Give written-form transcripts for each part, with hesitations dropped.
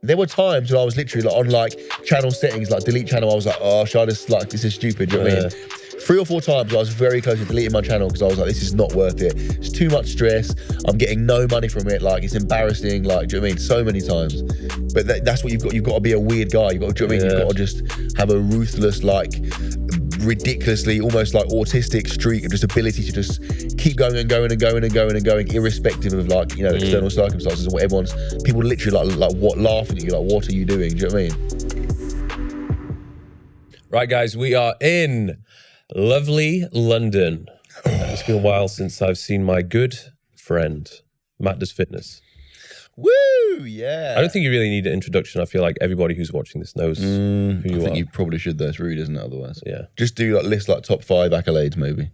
there were times when I was literally like on like channel settings, like delete channel. I was like, oh, should I just like, this is stupid. Do you know what I mean? 3 or 4 times I was very close to deleting my channel because I was like, this is not worth it. It's too much stress. I'm getting no money from it. Like, it's embarrassing. Like, do you know what I mean? So many times. But that's what you've got. You've got to be a weird guy. You've got to, do you know what I mean? You've got to just have a ruthless, like, ridiculously, almost like autistic streak of just ability to just keep going and going and going and going and going, irrespective of like, you know, external circumstances and what everyone's, people literally like what, laughing at you, like, what are you doing? Do you know what I mean? Right, guys, we are in lovely London. It's been a while since I've seen my good friend, MattDoesFitness. Woo, yeah. I don't think you really need an introduction. I feel like everybody who's watching this knows who you are. I think you probably should though. It's rude, isn't it, otherwise? Yeah. Just do like list like top 5 accolades maybe.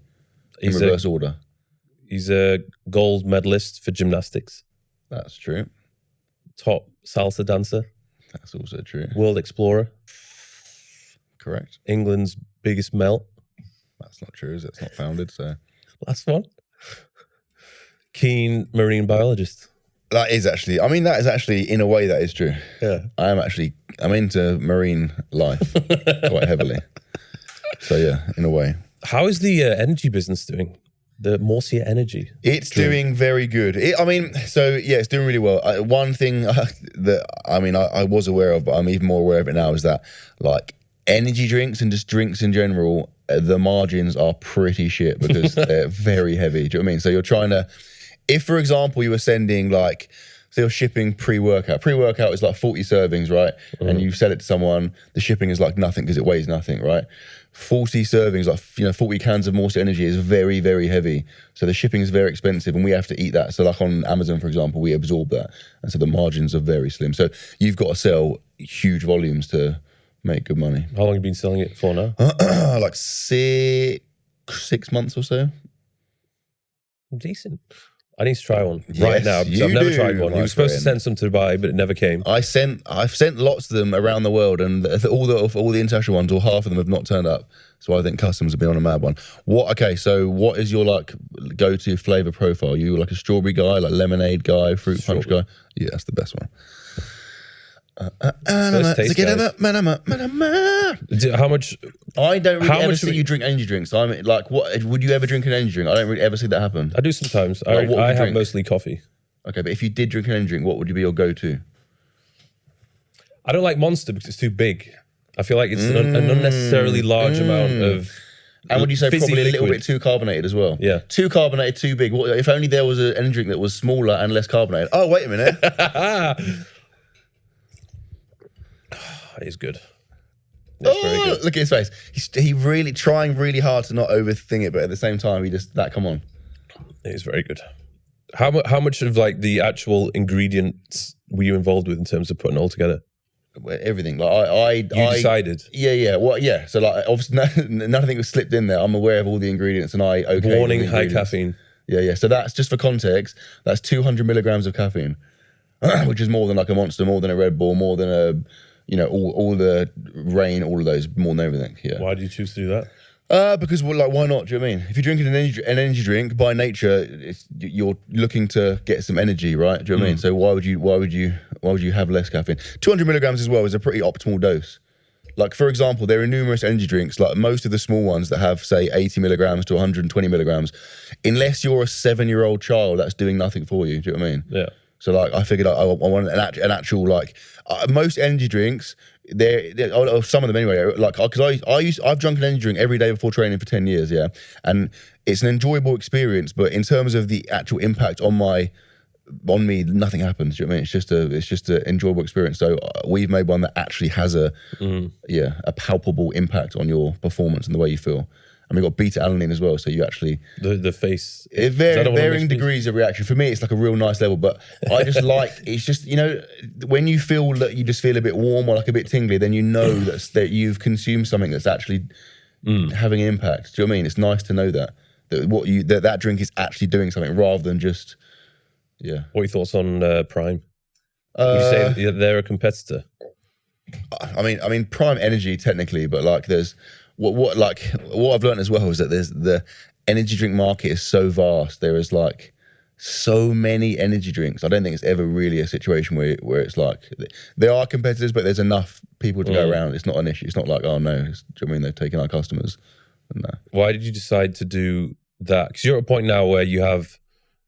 In reverse order. He's a gold medalist for gymnastics. That's true. Top salsa dancer. That's also true. World explorer. Correct. England's biggest melt. That's not true, is it? It's not founded, so. Last one. Keen marine biologist. That is actually, I mean, that is actually, in a way, that is true. Yeah. I'm into marine life quite heavily. So yeah, in a way. How is the energy business doing? The Morisa Energy? It's doing very good. It's doing really well. One thing that, I was aware of, but I'm even more aware of it now, is that like energy drinks and just drinks in general, the margins are pretty shit because they're very heavy. Do you know what I mean? So you're trying to, if for example you were sending like, so you're shipping pre-workout. Pre-workout is like 40 servings, right? And you sell it to someone, the shipping is like nothing because it weighs nothing, right? 40 servings, like 40 cans of Morisa Energy is very, very heavy. So the shipping is very expensive and we have to eat that. So like on Amazon, for example, we absorb that. And so the margins are very slim. So you've got to sell huge volumes to make good money. How long have you been selling it for now? Like 6 months or so. Decent. I need to try one right now because I've never tried one. You were supposed to send some to Dubai, but it never came. I've sent lots of them around the world, and all the international ones, or half of them, have not turned up. So I think customs have been on a mad one. So what is your like go-to flavor profile? You like a strawberry guy, like lemonade guy, fruit punch guy? Yeah, that's the best one. Taste, how much? I don't really ever see you drink energy drinks. I mean, like, what would you ever drink an energy drink? I don't really ever see that happen. I do sometimes. Like, I have mostly coffee. Okay, but if you did drink an energy drink, what would be your go-to? I don't like Monster because it's too big. I feel like it's an unnecessarily large amount of. And would you say probably a little bit too carbonated as well? Yeah. Too carbonated, too big. What, if only there was an energy drink that was smaller and less carbonated. Oh, wait a minute. It's good. It's very good. Look at his face. He's really trying really hard to not overthink it, but at the same time, come on. It is very good. How much of like the actual ingredients were you involved with in terms of putting it all together? Everything. Like I decided. Yeah. Well, yeah. So like, obviously, nothing was slipped in there. I'm aware of all the ingredients, and warning, high caffeine. Yeah. So that's just for context. That's 200 milligrams of caffeine, which is more than like a Monster, more than a Red Bull, more than a. All the rain, all of those, more than everything. Yeah. Why do you choose to do that? Because why not? Do you know what I mean? If you're drinking an energy drink, by nature, you're looking to get some energy, right? Do you know what I mean? So why would you have less caffeine? 200 milligrams as well is a pretty optimal dose. Like for example, there are numerous energy drinks, like most of the small ones that have say 80 milligrams to 120 milligrams. Unless you're a 7-year-old child, that's doing nothing for you. Do you know what I mean? Yeah. So like I figured I want an actual like most energy drinks. Or some of them anyway. Like because I've drunk an energy drink every day before training for 10 years. Yeah, and it's an enjoyable experience. But in terms of the actual impact on me, nothing happens. Do you know what I mean? It's just an enjoyable experience. So we've made one that actually has a palpable impact on your performance and the way you feel. And we've got beta-alanine as well, so you actually... The face... It's varying degrees of reaction. For me, it's like a real nice level, but I just like... It's just, when you feel that you just feel a bit warm or like a bit tingly, then you know that you've consumed something that's actually having an impact. Do you know what I mean? It's nice to know that that drink is actually doing something rather than just... Yeah. What are your thoughts on Prime? Would you say they're a competitor? I mean, Prime Energy, technically, but like there's... What I've learned as well is that there's the energy drink market is so vast. There is like so many energy drinks. I don't think it's ever really a situation where it's like, there are competitors, but there's enough people to go around. It's not an issue. It's not like, oh no, do you know what I mean? They're taking our customers. No. Why did you decide to do that? Because you're at a point now where you have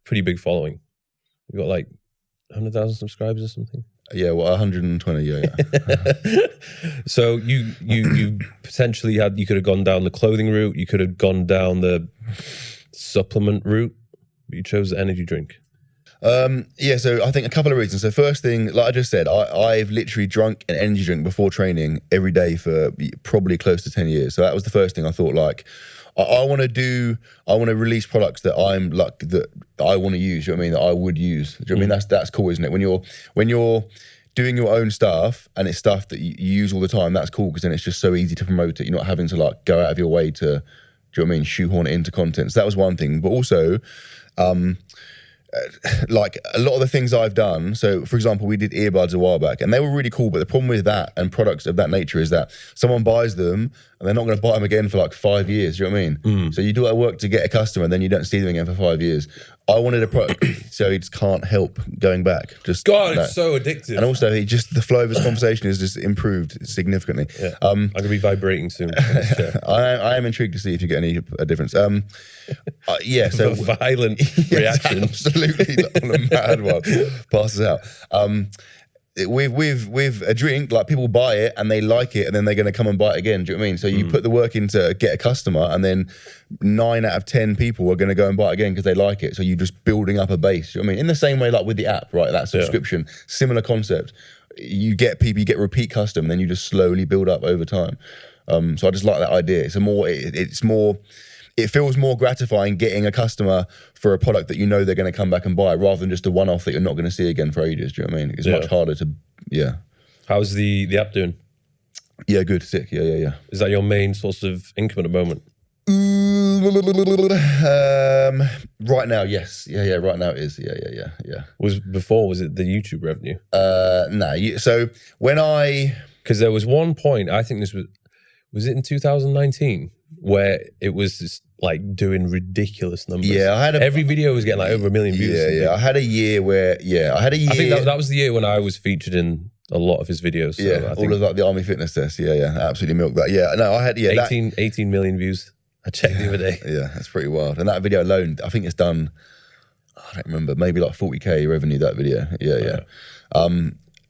pretty big following. You've got like 100,000 subscribers or something. Yeah, well, 120, yeah. So you potentially you could have gone down the clothing route, you could have gone down the supplement route, but you chose the energy drink. Yeah, so I think a couple of reasons. So first thing, like I just said, I've literally drunk an energy drink before training every day for probably close to 10 years. So that was the first thing I thought, like, I want to release products that that I want to use, you know what I mean, that I would use. Do you know what I mean? That's cool, isn't it? When you're doing your own stuff and it's stuff that you use all the time, that's cool, because then it's just so easy to promote it. You're not having to like go out of your way to, do you know what I mean, shoehorn it into content. So that was one thing. But also, like a lot of the things I've done, so for example, we did earbuds a while back and they were really cool, but the problem with that and products of that nature is that someone buys them and they're not going to buy them again for like 5 years, do you know what I mean? So you do that work to get a customer and then you don't see them again for 5 years. I wanted a product so he just can't help going back. Just God, it's so addictive. And also the flow of his conversation has just improved significantly. Yeah. I'm going to be vibrating soon. I am intrigued to see if you get a difference. Yeah, so a violent reaction. Absolutely, on a mad one. Passes out. With a drink, like people buy it and they like it and then they're going to come and buy it again. Do you know what I mean? So you put the work in to get a customer and then 9 out of 10 people are going to go and buy it again because they like it. So you're just building up a base. Do you know what I mean? In the same way, like with the app, right? That subscription, similar concept. You get people, you get repeat custom, then you just slowly build up over time. So I just like that idea. It feels more gratifying getting a customer for a product that you know they're going to come back and buy, rather than just a one-off that you're not going to see again for ages. Do you know what I mean? It's much harder to, How's the app doing? Yeah, good, sick. Yeah. Is that your main source of income at the moment? Right now, yes. Yeah, right now it is. Yeah. Was it the YouTube revenue? No. So when because there was one point, I think this was it in 2019, where it was just like doing ridiculous numbers. Yeah, every video was getting like over 1 million views. Yeah. I had a year where, I think that was the year when I was featured in a lot of his videos. So yeah, all of like the army fitness test. Yeah, absolutely milked that. Yeah, no, I had 18 million views. I checked the other day. Yeah, that's pretty wild. And that video alone, I think it's done, I don't remember, maybe like 40K revenue, that video. Yeah.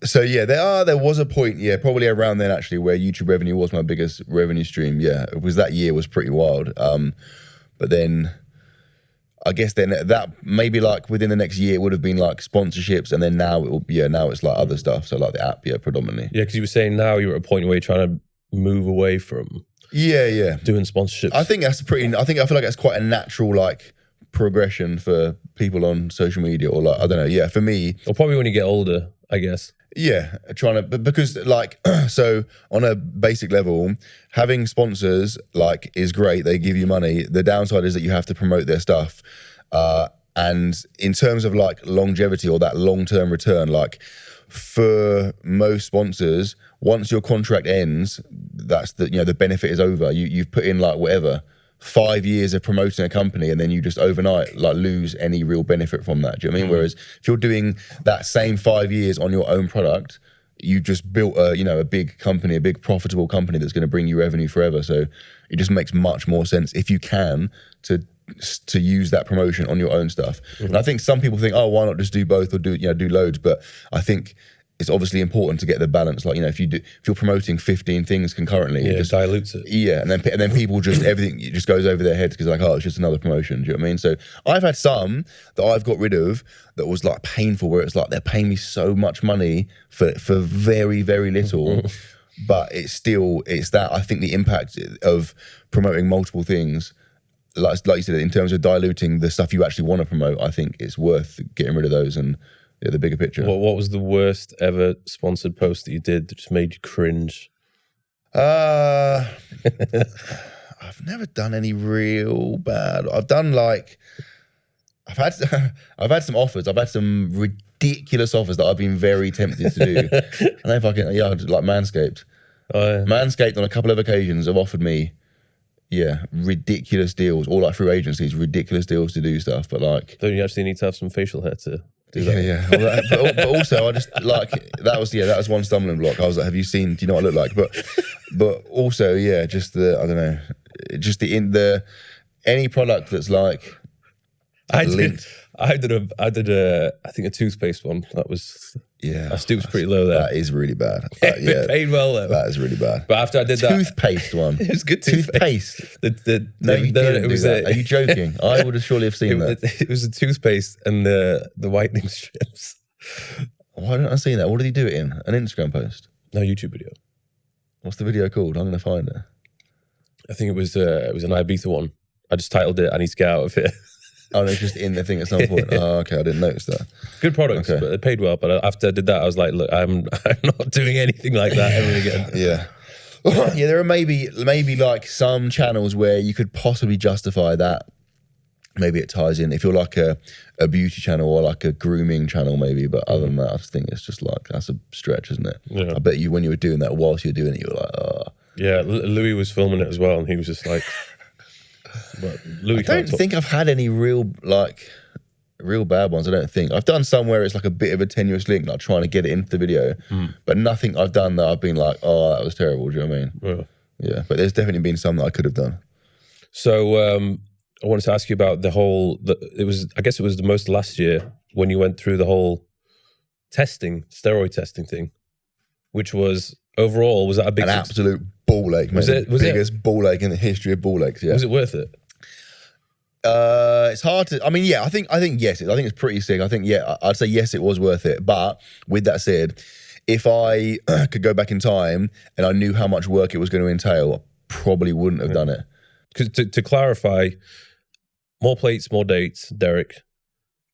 So yeah, there was a point, probably around then actually, where YouTube revenue was my biggest revenue stream. Yeah, it was, that year was pretty wild. But then I guess then that maybe like within the next year it would have been like sponsorships, and then now now it's like other stuff. So like the app, predominantly. Yeah, because you were saying now you're at a point where you're trying to move away from doing sponsorships. I feel like that's quite a natural like progression for people on social media, or like, I don't know. Yeah, for me, or probably when you get older, I guess. Yeah, because like, so on a basic level, having sponsors like is great. They give you money. The downside is that you have to promote their stuff. And in terms of like longevity or that long-term return, like for most sponsors, once your contract ends, that's the benefit is over. You've put in like whatever, 5 years of promoting a company, and then you just overnight like lose any real benefit from that. Do you know what I mean? Whereas if you're doing that same 5 years on your own product, you just built a big company, a big profitable company that's going to bring you revenue forever. So it just makes much more sense if you can to use that promotion on your own stuff. And I think some people think, oh, why not just do both or do loads? But I think it's obviously important to get the balance. Like, if you're promoting 15 things concurrently, it just dilutes it. Yeah, and then people just everything just goes over their heads because like, oh, it's just another promotion. Do you know what I mean? So I've had some that I've got rid of that was like painful, where it's like they're paying me so much money for very, very little. But it's that, I think the impact of promoting multiple things, like you said, in terms of diluting the stuff you actually want to promote, I think it's worth getting rid of those and the bigger picture. What was the worst ever sponsored post that you did that just made you cringe? I've never done any real bad. I've done like, I've had some offers. I've had some ridiculous offers that I've been very tempted to do. I don't know if I can, like Manscaped. Oh, yeah. Manscaped on a couple of occasions have offered me, ridiculous deals, or like through agencies, ridiculous deals to do stuff. But like, don't you actually need to have some facial hair to do that? Yeah. Well, but also, I just like that was one stumbling block. I was like, have you seen? Do you know what I look like? But also, just the I don't know, just the any product that's like linked. I did a I think a toothpaste one that was. Yeah, I stooped pretty low there. That is really bad. It paid well though. That is really bad. But after I did that, toothpaste one. It was good toothpaste. No, you didn't do that. Are you joking? I would have surely have seen that. It was a toothpaste and the whitening strips. Why don't I see that? What did he do it in? An Instagram post? No, YouTube video. What's the video called? I'm going to find it. I think it was an Ibiza one. I just titled it, I need to get out of here. Oh, no, just in the thing at some point. Oh, okay, I didn't notice that. Good products, but it paid well. But after I did that, I was like, look, I'm not doing anything like that ever again. Yeah. Yeah, there are maybe like some channels where you could possibly justify that. Maybe it ties in. If you're like a beauty channel or like a grooming channel, maybe. But other than that, I just think it's just like, that's a stretch, isn't it? Yeah. I bet you when you were doing that, whilst you were doing it, you were like, oh. Yeah, Louis was filming it as well, and he was just like, but Louis I don't think I've had any real bad ones. I don't think I've done some where it's like a bit of a tenuous link, like trying to get it into the video, but nothing I've done that I've been like, oh, that was terrible. Do you know what I mean? Yeah. But there's definitely been some that I could have done. So I wanted to ask you about I guess it was the most last year when you went through the whole steroid testing thing, which was overall, was that a big absolute ball ache, mate. Was it biggest ball ache in the history of ball aches? Yeah. Was it worth it? It's hard to. I mean, yeah. I think yes. I think it's pretty sick. I think I'd say yes, it was worth it. But with that said, if I could go back in time and I knew how much work it was going to entail, I probably wouldn't have done it. Because to clarify, more plates, more dates. Derek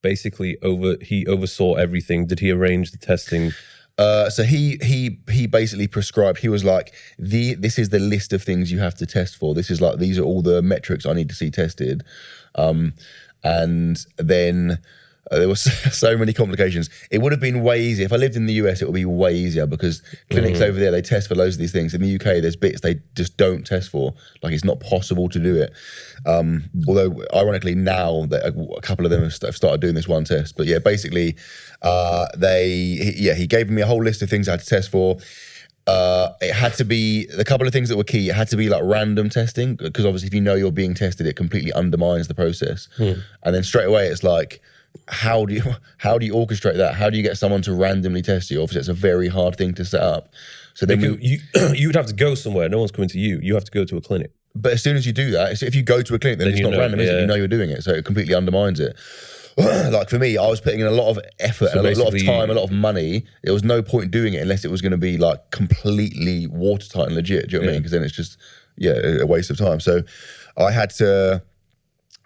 basically he oversaw everything. Did he arrange the testing? So he basically prescribed. He was like, this is the list of things you have to test for. These are all the metrics I need to see tested, and then there was so many complications. It would have been way easier if I lived in the US. It would be way easier because clinics over there, they test for loads of these things. In the UK, there's bits they just don't test for. Like, it's not possible to do it. Although ironically now that a couple of them have started doing this one test. But yeah, basically he gave me a whole list of things I had to test for. It had to be a couple of things that were key. It had to be like random testing, because obviously if you know you're being tested, it completely undermines the process. And then straight away it's like, how do you orchestrate that? How do you get someone to randomly test you? Obviously, it's a very hard thing to set up. So then you would have to go somewhere. No one's coming to you. You have to go to a clinic. But as soon as you do that, if you go to a clinic, then it's not random, is it? You know you're doing it, so it completely undermines it. Like for me, I was putting in a lot of effort and a lot of time, a lot of money. There was no point doing it unless it was going to be like completely watertight and legit. Do you know what I mean? Because then it's just a waste of time. So I had to.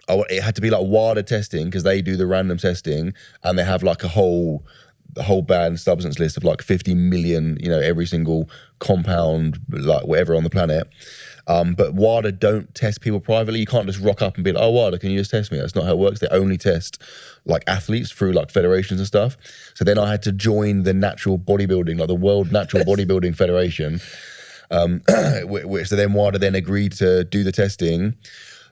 It had to be like WADA testing, because they do the random testing and they have like the whole banned substance list of like 50 million, every single compound, like whatever on the planet. But WADA don't test people privately. You can't just rock up and be like, oh, WADA, can you just test me? That's not how it works. They only test like athletes through like federations and stuff. So then I had to join the natural bodybuilding, like the World Natural Bodybuilding Federation, which then WADA then agreed to do the testing.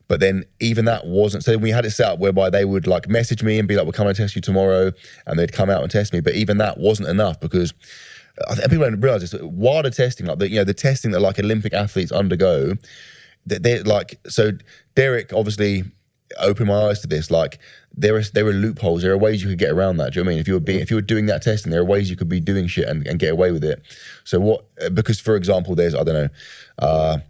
But then even that wasn't, so we had it set up whereby they would like message me and be like, we're coming to test you tomorrow, and they'd come out and test me. But even that wasn't enough, because I think people don't realize this, WADA testing, like the testing that like Olympic athletes undergo, they're like, so Derek obviously opened my eyes to this. Like there are loopholes, there are ways you could get around that. Do you know what I mean? If you were doing that testing, there are ways you could be doing shit and get away with it. So because for example, there's, I don't know,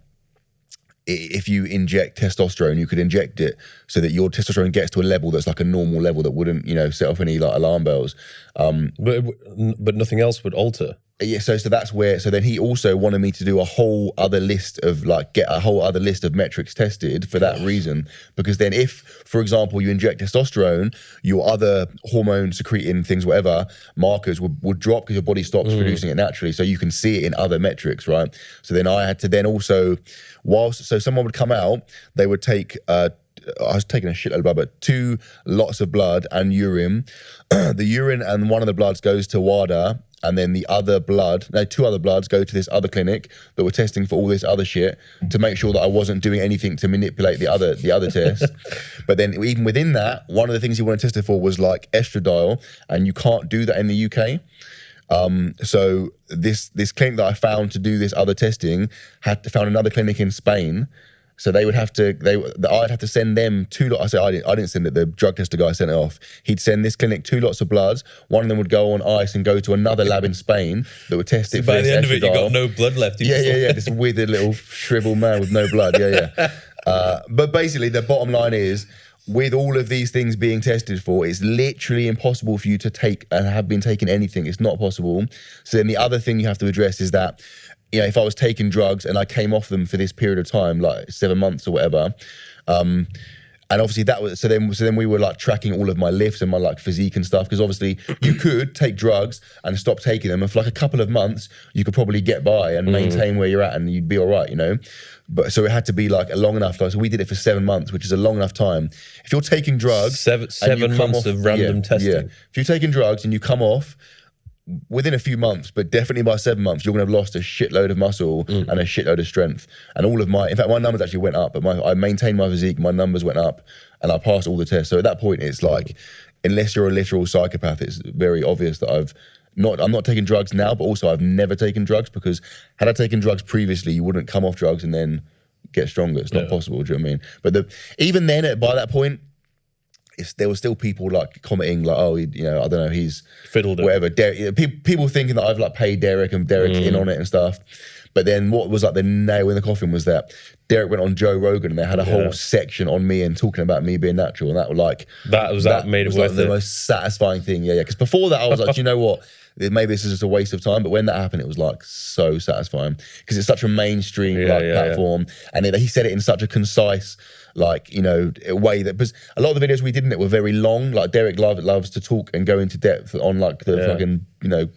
if you inject testosterone, you could inject it so that your testosterone gets to a level that's like a normal level that wouldn't, set off any like alarm bells. But nothing else would alter. Yeah, so that's where. So then he also wanted me to do get a whole other list of metrics tested for that reason. Because then, if, for example, you inject testosterone, your other hormone secreting things, whatever markers would drop because your body stops producing it naturally. So you can see it in other metrics, right? So then I had to then also, so someone would come out, they would take. I was taking a shitload of blood, but 2 lots of blood and urine. The urine and one of the bloods goes to WADA, and then two other bloods go to this other clinic that were testing for all this other shit to make sure that I wasn't doing anything to manipulate the other test. But then even within that, one of the things he wanted tested for was like estradiol, and you can't do that in the UK. So this clinic that I found to do this other testing found another clinic in Spain. So they would have to, I'd have to send them two lots. I didn't send it. The drug tester guy sent it off. He'd send this clinic 2 lots of bloods. One of them would go on ice and go to another lab in Spain that would test it. So by the end of it, you got no blood left. Yeah. This withered little shriveled man with no blood. Yeah. But basically, the bottom line is, with all of these things being tested for, it's literally impossible for you to take and have been taking anything. It's not possible. So then the other thing you have to address is that, if I was taking drugs and I came off them for this period of time, like 7 months or whatever, and obviously that was, so then we were like tracking all of my lifts and my like physique and stuff, because obviously you could take drugs and stop taking them, and for like a couple of months, you could probably get by and maintain where you're at and you'd be all right, But so it had to be like a long enough time. So we did it for 7 months, which is a long enough time. If you're taking drugs, seven months of random testing. Yeah. If you're taking drugs and you come off within a few months, but definitely by 7 months, you're going to have lost a shitload of muscle and a shitload of strength. And in fact, my numbers actually went up, but I maintained my physique, my numbers went up, and I passed all the tests. So at that point, it's like, unless you're a literal psychopath, it's very obvious that I'm not taking drugs now, but also I've never taken drugs, because had I taken drugs previously, you wouldn't come off drugs and then get stronger. It's not possible, do you know what I mean? But even then, by that point, there were still people like commenting like, oh, I don't know, he's fiddled whatever. People thinking that I've like paid Derek and Derek's in on it and stuff. But then what was like the nail in the coffin was that Derek went on Joe Rogan and they had a whole section on me and talking about me being natural, and that made it worth the most satisfying thing. Yeah. Because before that I was like, you know what? Maybe this is just a waste of time. But when that happened, it was like so satisfying, because it's such a mainstream platform, and he said it in such a concise, way that, because a lot of the videos we did in it were very long. Like Derek loves to talk and go into depth on like the fucking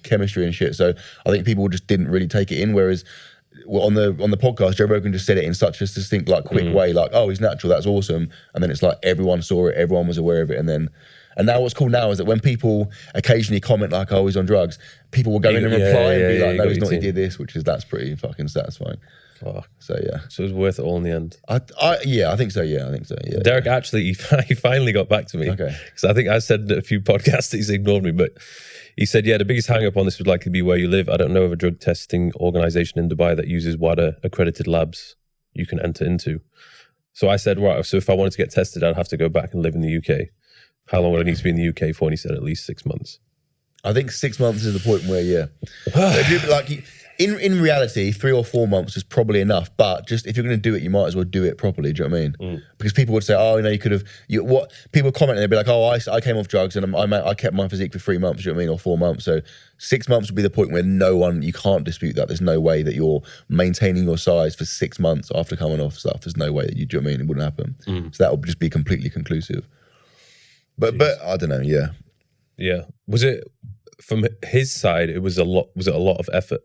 chemistry and shit. So I think people just didn't really take it in. Whereas on the podcast, Joe Rogan just said it in such a distinct, like quick way, like, oh, he's natural, that's awesome. And then it's like everyone saw it, everyone was aware of it, and now what's cool now is that when people occasionally comment like, oh, he's on drugs, people will go in and reply and be like, no, he's not, he did this, that's pretty fucking satisfying. Fuck. So yeah. So it was worth it all in the end. I think so. Yeah. Derek actually, he finally got back to me. Okay. Because I think I said in a few podcasts that he's ignored me, but he said, the biggest hang up on this would likely be where you live. I don't know of a drug testing organization in Dubai that uses WADA accredited labs you can enter into. So I said, right, so if I wanted to get tested, I'd have to go back and live in the UK. How long would I need to be in the UK for? And he said at least 6 months. I think 6 months is the point where, like in reality, 3 or 4 months is probably enough. But just if you're going to do it, you might as well do it properly. Do you know what I mean? Because people would say, oh, you could have. People comment and they'd be like, oh, I came off drugs and I kept my physique for 3 months. Do you know what I mean? Or 4 months. So 6 months would be the point where you can't dispute that. There's no way that you're maintaining your size for 6 months after coming off stuff. There's no way that do you know what I mean? It wouldn't happen. So that would just be completely conclusive. But I don't know. Yeah. Yeah. Was it from his side? It was a lot. Was it a lot of effort?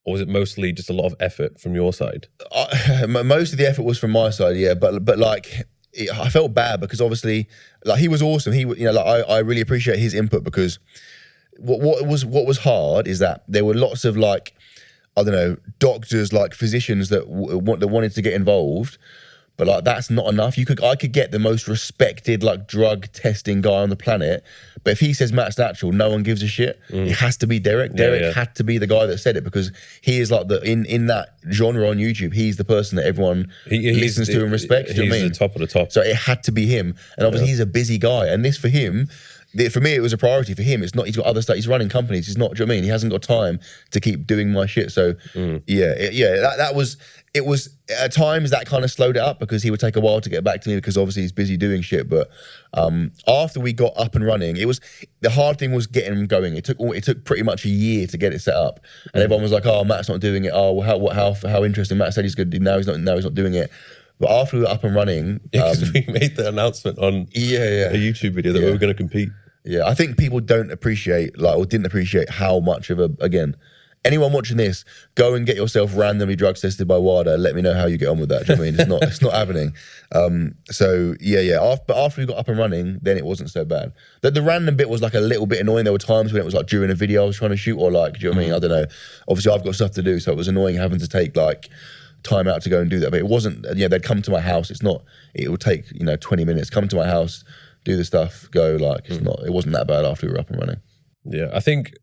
Or was it mostly just a lot of effort from your side? Most of the effort was from my side, yeah. But like, I felt bad because obviously, like, he was awesome. I really appreciate his input, because what was hard is that there were lots of like, I don't know, doctors, like physicians that wanted to get involved. But like, that's not enough. I could get the most respected like drug testing guy on the planet, but if he says Matt's natural, no one gives a shit. It has to be Derek. Derek had to be the guy that said it, because he is like in that genre on YouTube. He's the person that everyone listens to and respects. He's the top of the top. So it had to be him, and obviously he's a busy guy. And this for him. For me, it was a priority. For him, it's not. He's got other stuff. He's running companies. He's not. Do you know what I mean? He hasn't got time to keep doing my shit. So that was. It was at times that kind of slowed it up, because he would take a while to get back to me, because obviously he's busy doing shit. But after we got up and running, the hard thing was getting him going. It took pretty much a year to get it set up, and everyone was like, "Oh, Matt's not doing it. Oh, well, how interesting." Matt said he's good. Now he's not doing it. But after we were up and running, we made the announcement on a YouTube video that we were going to compete. Yeah, I think people don't appreciate, or didn't appreciate how much of a, again, anyone watching this, go and get yourself randomly drug tested by WADA. Let me know how you get on with that. Do you know what I mean? It's not happening. So yeah. But after we got up and running, then it wasn't so bad. The random bit was like a little bit annoying. There were times when it was like during a video I was trying to shoot, or like, do you know what I mean? I don't know. Obviously, I've got stuff to do, so it was annoying having to take like time out to go and do that. But it wasn't. Yeah, they'd come to my house. It would take 20 minutes. Come to my house, do the stuff, go. Like it wasn't that bad after we were up and running. Yeah, I think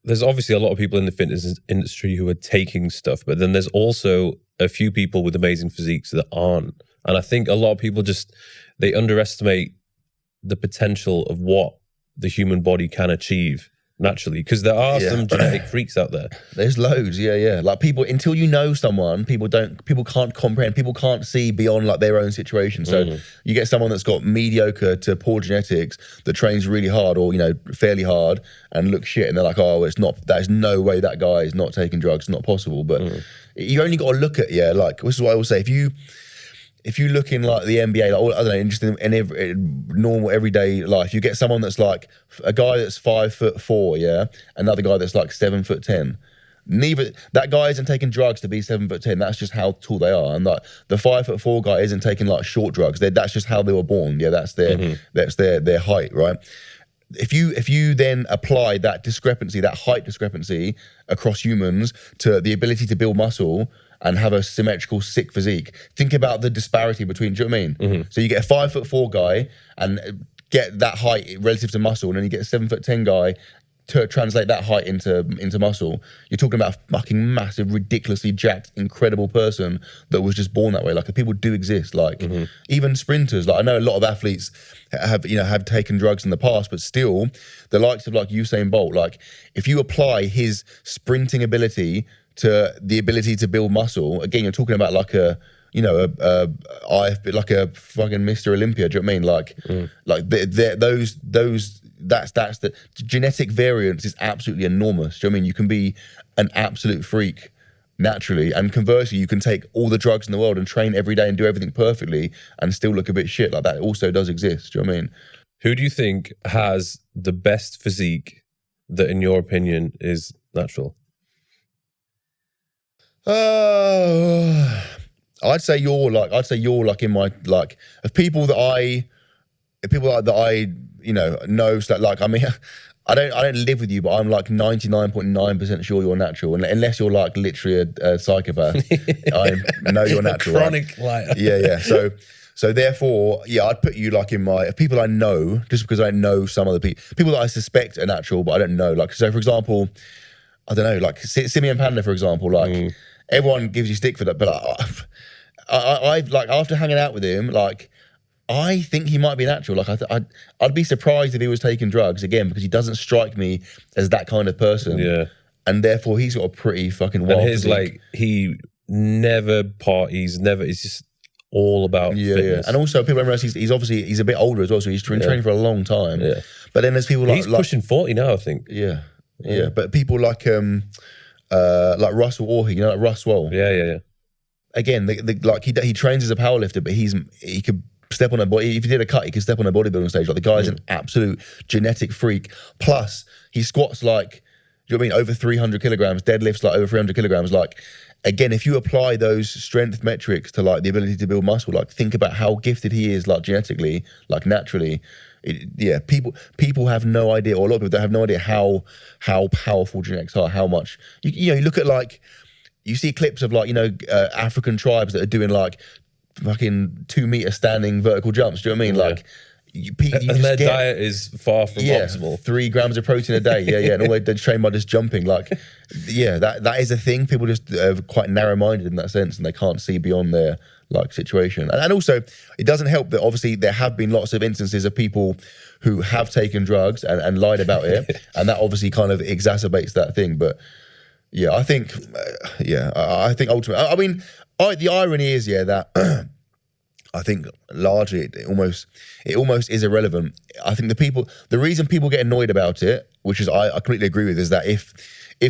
there's obviously a lot of people in the fitness industry who are taking stuff, but then there's also a few people with amazing physiques that aren't. And I think a lot of people they underestimate the potential of what the human body can achieve naturally, because there are some genetic freaks out there. There's loads, yeah. Like people, until you know someone, people can't comprehend, people can't see beyond like their own situation. So you get someone that's got mediocre to poor genetics that trains really hard, or fairly hard, and looks shit, and they're like, oh, there's no way that guy is not taking drugs, it's not possible. But you only got to look at, like, this is what I will say, if you look in like the NBA, like, I don't know, just in every normal everyday life, you get someone that's like a guy that's 5'4", another guy that's like 7'10". That guy isn't taking drugs to be 7'10". That's just how tall they are. And like the 5'4" guy isn't taking like short drugs. That's just how they were born. Yeah, that's their height, right? If you then apply that discrepancy, that height discrepancy across humans to the ability to build muscle and have a symmetrical, sick physique, think about the disparity between, do you know what I mean? So you get a 5'4" guy and get that height relative to muscle, and then you get a 7'10" guy to translate that height into muscle. You're talking about a fucking massive, ridiculously jacked, incredible person that was just born that way. Like, the people do exist. Like even sprinters. Like, I know a lot of athletes have taken drugs in the past, but still, the likes of like Usain Bolt. Like, if you apply his sprinting ability to the ability to build muscle, again, you're talking about like a IFB, like a fucking Mr. Olympia. Do you know what I mean? Like that's the genetic variance is absolutely enormous. Do you know what I mean? You can be an absolute freak naturally, and conversely, you can take all the drugs in the world and train every day and do everything perfectly and still look a bit shit. Like, that also does exist. Do you know what I mean? Who do you think has the best physique that, in your opinion, is natural? I'd say you're like in my, like, of people that I know, so like, I mean, I don't live with you, but I'm like 99.9% sure you're natural, and unless you're like literally a psychopath, I know you're natural. Chronic liar. Yeah. So therefore, I'd put you like in my people I know, just because I know some of the people that I suspect are natural, but I don't know. Like, so for example, I don't know, like Simeon Panda, for example, like everyone gives you stick for that, but I've like, after hanging out with him, like, I think he might be natural. Like, I'd be surprised if he was taking drugs, again, because he doesn't strike me as that kind of person. Yeah. And therefore, he's got a pretty fucking wild physique. Like, he never parties, it's just all about fitness. Yeah. And also, people don't realize he's obviously, he's a bit older as well, so he's been training for a long time. Yeah. But then there's people like... He's pushing 40 now, I think. Yeah. But people like Russell Orhig, like Russ Wall. Yeah. Again, like he trains as a powerlifter, but he could step on a body. If he did a cut, he could step on a bodybuilding stage. Like, the guy's an absolute genetic freak. Plus, he squats like, do you know what I mean, over 300 kilograms, deadlifts like over 300 kilograms. Like, again, if you apply those strength metrics to like the ability to build muscle, like, think about how gifted he is, like, genetically, like, naturally. People have no idea, or a lot of people have no idea how powerful genetics are, how much, you look at, like, you see clips of like, African tribes that are doing like fucking 2 meter standing vertical jumps. Do you know what I mean? Like, and their diet is far from optimal. 3 grams of protein a day. And all they train by just jumping. Like, that is a thing. People just are quite narrow-minded in that sense, and they can't see beyond their like situation. And also, it doesn't help that obviously there have been lots of instances of people who have taken drugs and lied about it, and that obviously kind of exacerbates that thing. But I think, I think ultimately, I mean, the irony is, that I think largely it almost is irrelevant. I think the reason people get annoyed about it, which is I completely agree with, is that if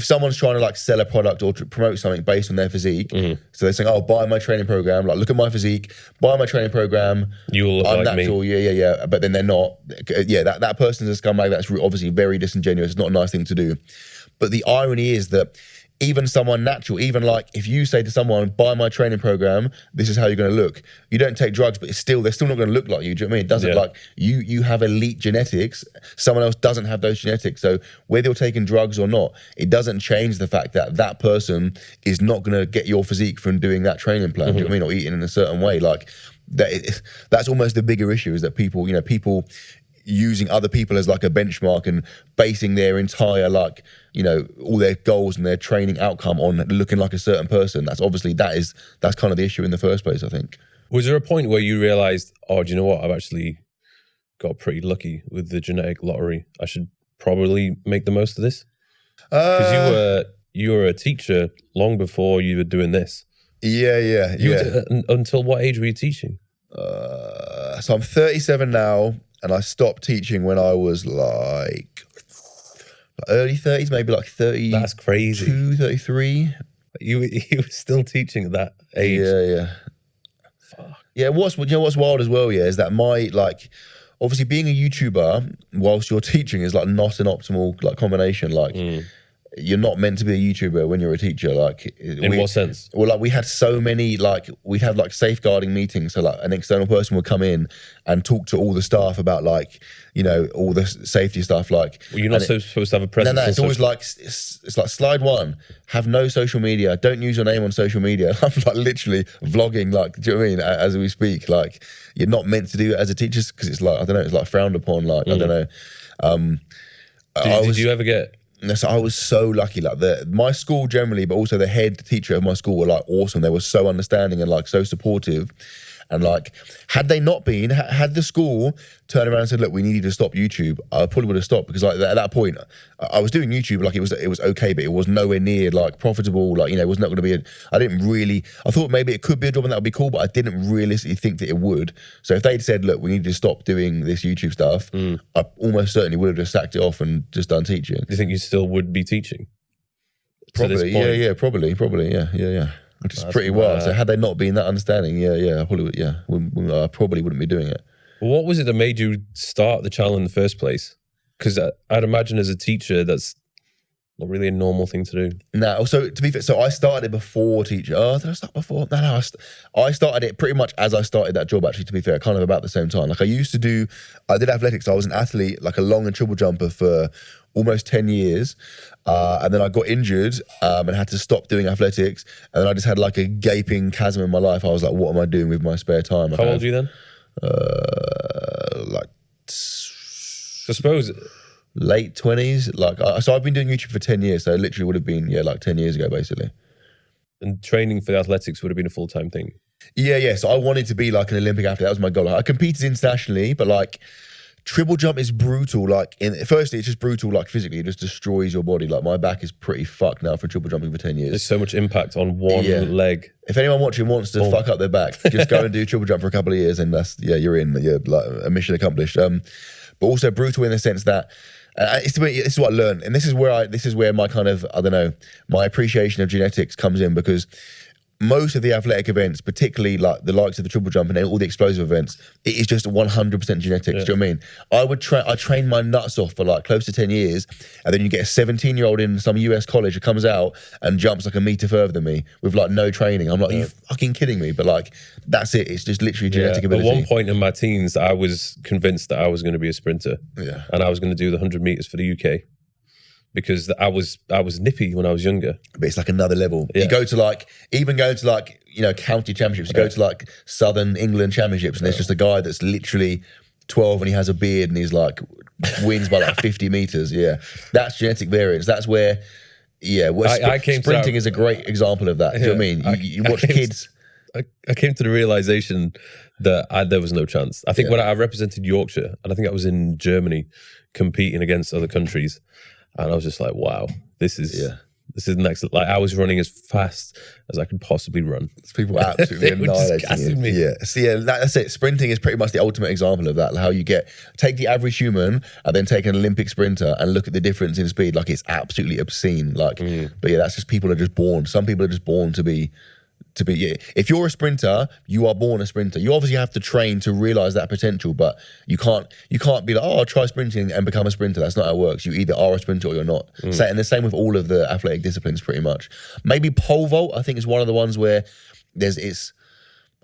someone's trying to like sell a product or to promote something based on their physique, so they're saying, oh, buy my training program, like, look at my physique, buy my training program, you'll look I'm like natural, me. But then they're not. That person's a scumbag. That's obviously very disingenuous. It's not a nice thing to do. But the irony is that even someone natural, even like if you say to someone, buy my training program, this is how you're going to look. You don't take drugs, but they're still not going to look like you. Do you know what I mean? It doesn't like you have elite genetics. Someone else doesn't have those genetics. So whether you're taking drugs or not, it doesn't change the fact that that person is not going to get your physique from doing that training plan. Do you know what I mean? Or eating in a certain way. Like that's almost the bigger issue, is that people using other people as like a benchmark and basing their entire like, all their goals and their training outcome on looking like a certain person. That's kind of the issue in the first place, I think. Was there a point where you realized, oh, do you know what? I've actually got pretty lucky with the genetic lottery. I should probably make the most of this? Because you were a teacher long before you were doing this. Yeah. Until what age were you teaching? So I'm 37 now, and I stopped teaching when I was like early 30s, maybe like 30. That's crazy. 33. You were still teaching at that age. Yeah. Fuck. Yeah, what's wild as well, is that obviously being a YouTuber whilst you're teaching is like not an optimal like combination. Like you're not meant to be a YouTuber when you're a teacher. Like in what sense? Well, like we had so many, like we'd have like safeguarding meetings. So like an external person would come in and talk to all the staff about like, all the safety stuff. Like, well, you're not supposed to have a presence. No, it's always like, it's like slide 1, have no social media. Don't use your name on social media. I'm like literally vlogging, like, do you know what I mean? As we speak, like you're not meant to do it as a teacher because it's like, I don't know, it's like frowned upon. Like, I don't know. Did you ever get... So I was so lucky. Like my school generally, but also the head teacher of my school were like awesome. They were so understanding and like so supportive. And like, had they not been, had the school turned around and said, look, we need you to stop YouTube, I probably would have stopped, because like at that point, I was doing YouTube, like it was okay, but it was nowhere near like profitable. Like, it was not going to be, I thought maybe it could be a job and that would be cool, but I didn't realistically think that it would. So if they'd said, look, we need to stop doing this YouTube stuff, I almost certainly would have just sacked it off and just done teaching. Do you think you still would be teaching? Probably, yeah, probably, yeah. Which is pretty wild. So had they not been that understanding, I probably wouldn't be doing it. Well, what was it that made you start the channel in the first place? Because I'd imagine as a teacher, that's not really a normal thing to do. No, so to be fair, so I started before teaching. Oh, did I start before? No, I started it pretty much as I started that job, actually, to be fair, kind of about the same time. Like I did athletics. I was an athlete, like a long and triple jumper for almost 10 years. And then I got injured and had to stop doing athletics. And then I just had like a gaping chasm in my life. I was like, what am I doing with my spare time? How old are you then? Like, I suppose late 20s. Like, so I've been doing YouTube for 10 years. So it literally would have been, like 10 years ago, basically. And training for the athletics would have been a full-time thing? Yeah. So I wanted to be like an Olympic athlete. That was my goal. I competed internationally, but like, triple jump is brutal. Like, firstly, it's just brutal. Like physically, it just destroys your body. Like my back is pretty fucked now for triple jumping for 10 years. There's so much impact on one leg. If anyone watching wants to fuck up their back, just go and do triple jump for a couple of years, and you're in. You're like a mission accomplished. But also brutal in the sense that this is what I learned, and this is where my kind of my appreciation of genetics comes in, because most of the athletic events, particularly like the likes of the triple jump and all the explosive events, it is just 100% genetics. Do you know what I mean? I trained my nuts off for like close to 10 years, and then you get a 17-year-old in some US college who comes out and jumps like a meter further than me with like no training. I'm like, are you fucking kidding me? But like, that's it. It's just literally genetic ability. At one point in my teens, I was convinced that I was going to be a sprinter. Yeah. And I was going to do the 100 meters for the UK. Because I was nippy when I was younger. But it's like another level. Yeah. You go to like, even going to like, county championships, you go to like Southern England championships, and there's just a guy that's literally 12 and he has a beard and he's like, wins by like 50 meters. Yeah. That's genetic variance. That's where, sprinting is a great example of that. Do you know what I mean? You watch kids. I came to the realization that there was no chance. I think when I represented Yorkshire, and I think I was in Germany competing against other countries, and I was just like, wow, this is next. Like I was running as fast as I could possibly run. People were absolutely annihilating me. Yeah. So that's it. Sprinting is pretty much the ultimate example of that. Like how you take the average human and then take an Olympic sprinter and look at the difference in speed. Like it's absolutely obscene. Like, but that's just people are just born. Some people are just born to be to be. Yeah. If you're a sprinter, you are born a sprinter. You obviously have to train to realize that potential, but you can't be like, oh, I'll try sprinting and become a sprinter. That's not how it works. You either are a sprinter or you're not. So, and the same with all of the athletic disciplines, pretty much. Maybe pole vault, I think, is one of the ones where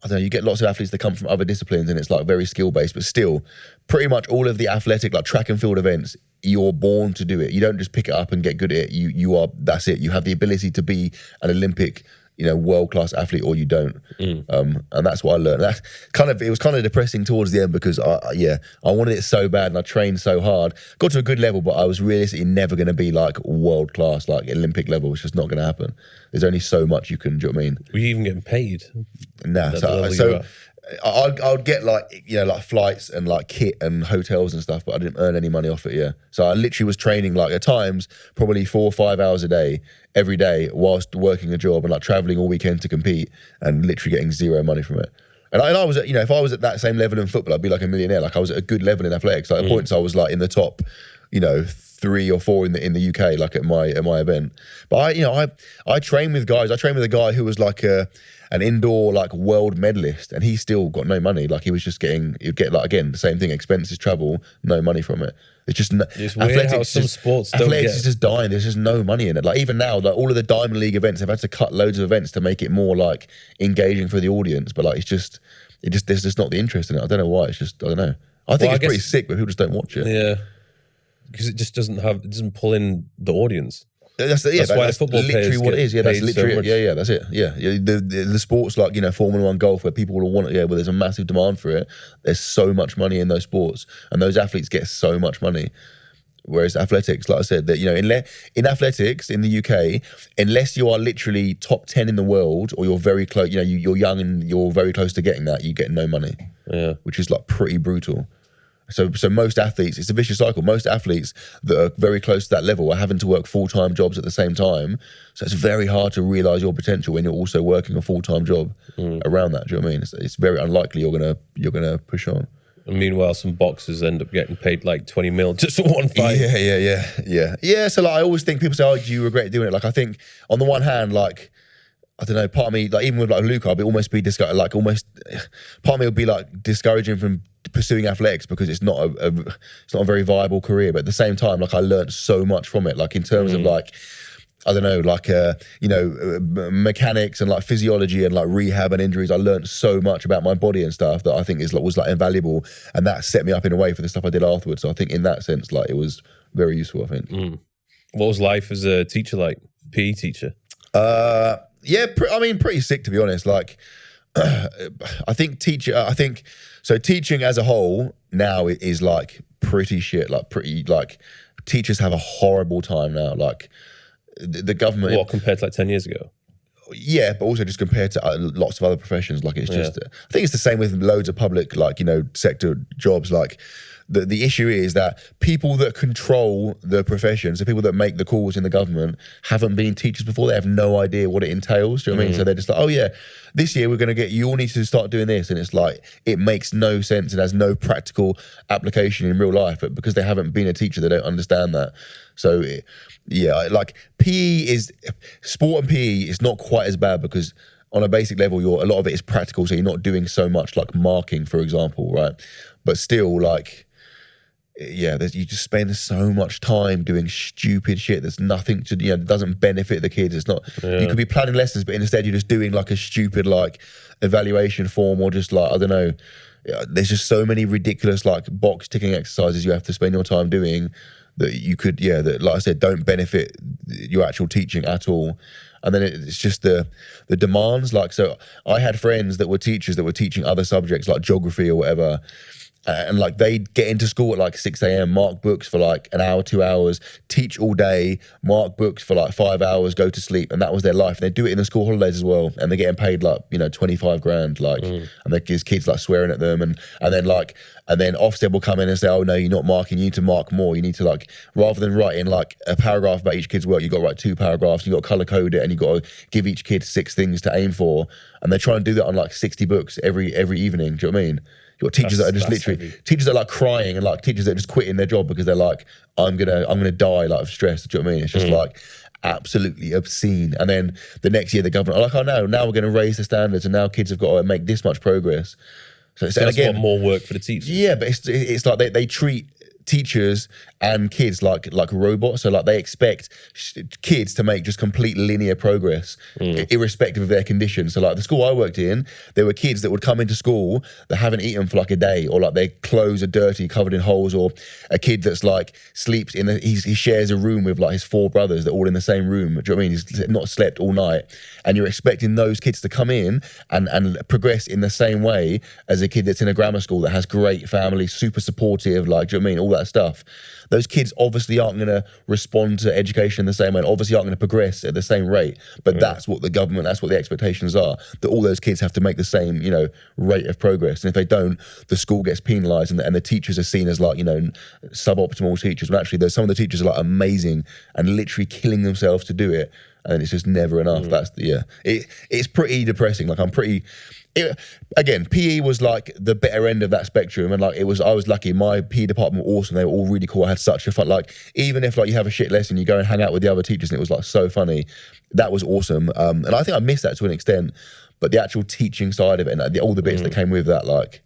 I don't know, you get lots of athletes that come from other disciplines and it's like very skill based, but still pretty much all of the athletic, like track and field events, you're born to do it. You don't just pick it up and get good at it. That's it. You have the ability to be an Olympic, world-class athlete, or you don't. And that's what I learned. It was kind of depressing towards the end because I wanted it so bad and I trained so hard. Got to a good level, but I was realistically never going to be like world-class, like Olympic level. It's just not going to happen. There's only so much you can, do you know what I mean? Were you even getting paid? Nah, so I'd get like flights and like kit and hotels and stuff, but I didn't earn any money off it. Yeah, so I literally was training like at times probably 4 or 5 hours a day every day whilst working a job and like traveling all weekend to compete and literally getting zero money from it. And I was at, if I was at that same level in football, I'd be like a millionaire. Like I was at a good level in athletics. Like at points I was like in the top, 3 or 4 in the UK, like at my event. But I trained with guys. I trained with a guy who was like an indoor like world medalist, and he still got no money. Like he'd get like, again, the same thing, expenses, travel, no money from it. It's just it's weird how some sports don't athletics get. is just dying. There's just no money in it. Like even now, like all of the Diamond League events, they've had to cut loads of events to make it more like engaging for the audience. But like there's just not the interest in it. I don't know why. It's just, I don't know. I think it's pretty sick, but people just don't watch it. Yeah, because it just doesn't pull in the audience. That's why football literally what it is. Yeah, that's literally it. Yeah, that's it. Yeah, the sports like Formula One golf, where people will want it. Yeah, where there's a massive demand for it. There's so much money in those sports, and those athletes get so much money. Whereas athletics, like I said, that in athletics in the UK, unless you are literally top 10 in the world, or you're very close, you're young and you're very close to getting that, you get no money. Yeah, which is like pretty brutal. So most athletes, it's a vicious cycle. Most athletes that are very close to that level are having to work full-time jobs at the same time. So it's very hard to realize your potential when you're also working a full-time job around that. Do you know what I mean? It's very unlikely you're gonna push on. And meanwhile, some boxers end up getting paid like 20 mil just for one fight. Yeah. So like, I always think people say, "Oh, do you regret doing it?" Like I think on the one hand, like, I don't know, part of me, like even with like Luca, I'd almost be part of me would be like discouraging from pursuing athletics because it's not a very viable career. But at the same time, like I learned so much from it, like in terms of like, I don't know, like mechanics and like physiology and like rehab and injuries. I learned so much about my body and stuff that I think was like invaluable, and that set me up in a way for the stuff I did afterwards. So I think in that sense, like it was very useful, I think. What was life as a teacher like, PE teacher? Pretty sick, to be honest. Like, I think teaching as a whole now is like pretty shit. Like teachers have a horrible time now. Like the government. What, compared to like 10 years ago? Yeah, but also just compared to lots of other professions. Like it's just, I think it's the same with loads of public, like, sector jobs. Like the issue is that people that control the professions, the people that make the calls in the government, haven't been teachers before. They have no idea what it entails. Do you know what I mean? So they're just like, oh yeah, this year we're going to get, you all need to start doing this. And it's like, it makes no sense. It has no practical application in real life. But because they haven't been a teacher, they don't understand that. So like sport and PE is not quite as bad because on a basic level, a lot of it is practical. So you're not doing so much like marking, for example, right? But still, like, you just spend so much time doing stupid shit that's nothing to, doesn't benefit the kids. It's not, you could be planning lessons, but instead you're just doing like a stupid like evaluation form, or just like, I don't know, there's just so many ridiculous like box ticking exercises you have to spend your time doing that you could, that, like I said, don't benefit your actual teaching at all. And then it's just the demands. Like, so I had friends that were teachers that were teaching other subjects like geography or whatever. And like they'd get into school at like 6 a.m, mark books for like an hour, 2 hours, teach all day, mark books for like 5 hours, go to sleep. And that was their life. And they do it in the school holidays as well. And they're getting paid like, 25 grand, like, and there's kids like swearing at them. And then Ofsted will come in and say, oh no, you're not marking, you need to mark more. You need to, like, rather than writing like a paragraph about each kid's work, you've got to write 2 paragraphs, you've got to color code it, and you've got to give each kid 6 things to aim for. And they try and do that on like 60 books every evening. Do you know what I mean? You've got teachers that are just literally teachers that are like crying, and like teachers that are just quitting their job because they're like, I'm gonna die like of stress. Do you know what I mean? It's just like absolutely obscene. And then the next year the government are like, oh no, now we're going to raise the standards and now kids have got to make this much progress. So that's again, what more work for the teachers. Yeah, but it's like they treat teachers and kids like robots. So like they expect kids to make just complete linear progress irrespective of their condition. So like the school I worked in, there were kids that would come into school that haven't eaten for like a day, or like their clothes are dirty, covered in holes, or a kid that's like sleeps he shares a room with like his 4 brothers that are all in the same room. Do you know what I mean? He's not slept all night. And you're expecting those kids to come in and progress in the same way as a kid that's in a grammar school that has great family, super supportive, like, do you know what I mean? All that stuff. Those kids obviously aren't going to respond to education in the same way, and obviously aren't going to progress at the same rate. But that's what the government, that's what the expectations are, that all those kids have to make the same, you know, rate of progress. And if they don't, the school gets penalised, and the teachers are seen as like, you know, suboptimal teachers. But actually, there's some of the teachers are like amazing and literally killing themselves to do it, and it's just never enough. That's it's pretty depressing. Like again, PE was like the better end of that spectrum, and like I was lucky. My PE department were awesome. They were all really cool. I had such a fun, like, even if like you have a shit lesson, you go and hang out with the other teachers and it was like so funny. That was awesome. And I think I missed that to an extent, but the actual teaching side of it and all the bits that came with that, like,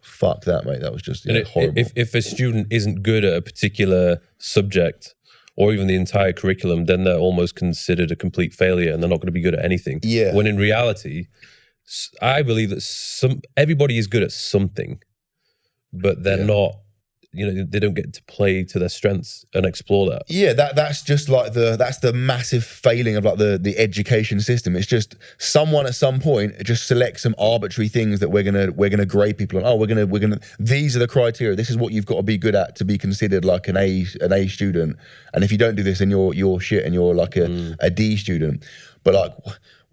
fuck that, mate. That was just horrible. If a student isn't good at a particular subject or even the entire curriculum, then they're almost considered a complete failure and they're not going to be good at anything. Yeah. When in reality, I believe that everybody is good at something, but they're not, you know, they don't get to play to their strengths and explore that. Yeah, that's just like that's the massive failing of like the education system. It's just someone at some point just selects some arbitrary things that we're gonna grade people on. Oh, we're gonna these are the criteria. This is what you've got to be good at to be considered like an A student. And if you don't do this, then you're shit and you're like a D student. But like,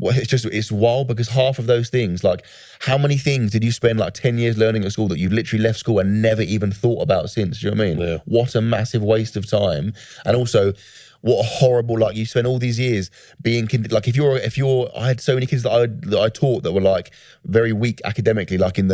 it's wild because half of those things, like, how many things did you spend like 10 years learning at school that you've literally left school and never even thought about since? Do you know what I mean? Yeah. What a massive waste of time. And also, what a horrible, like, you spend all these years being, like, if you're, I had so many kids that I taught that were like very weak academically, like in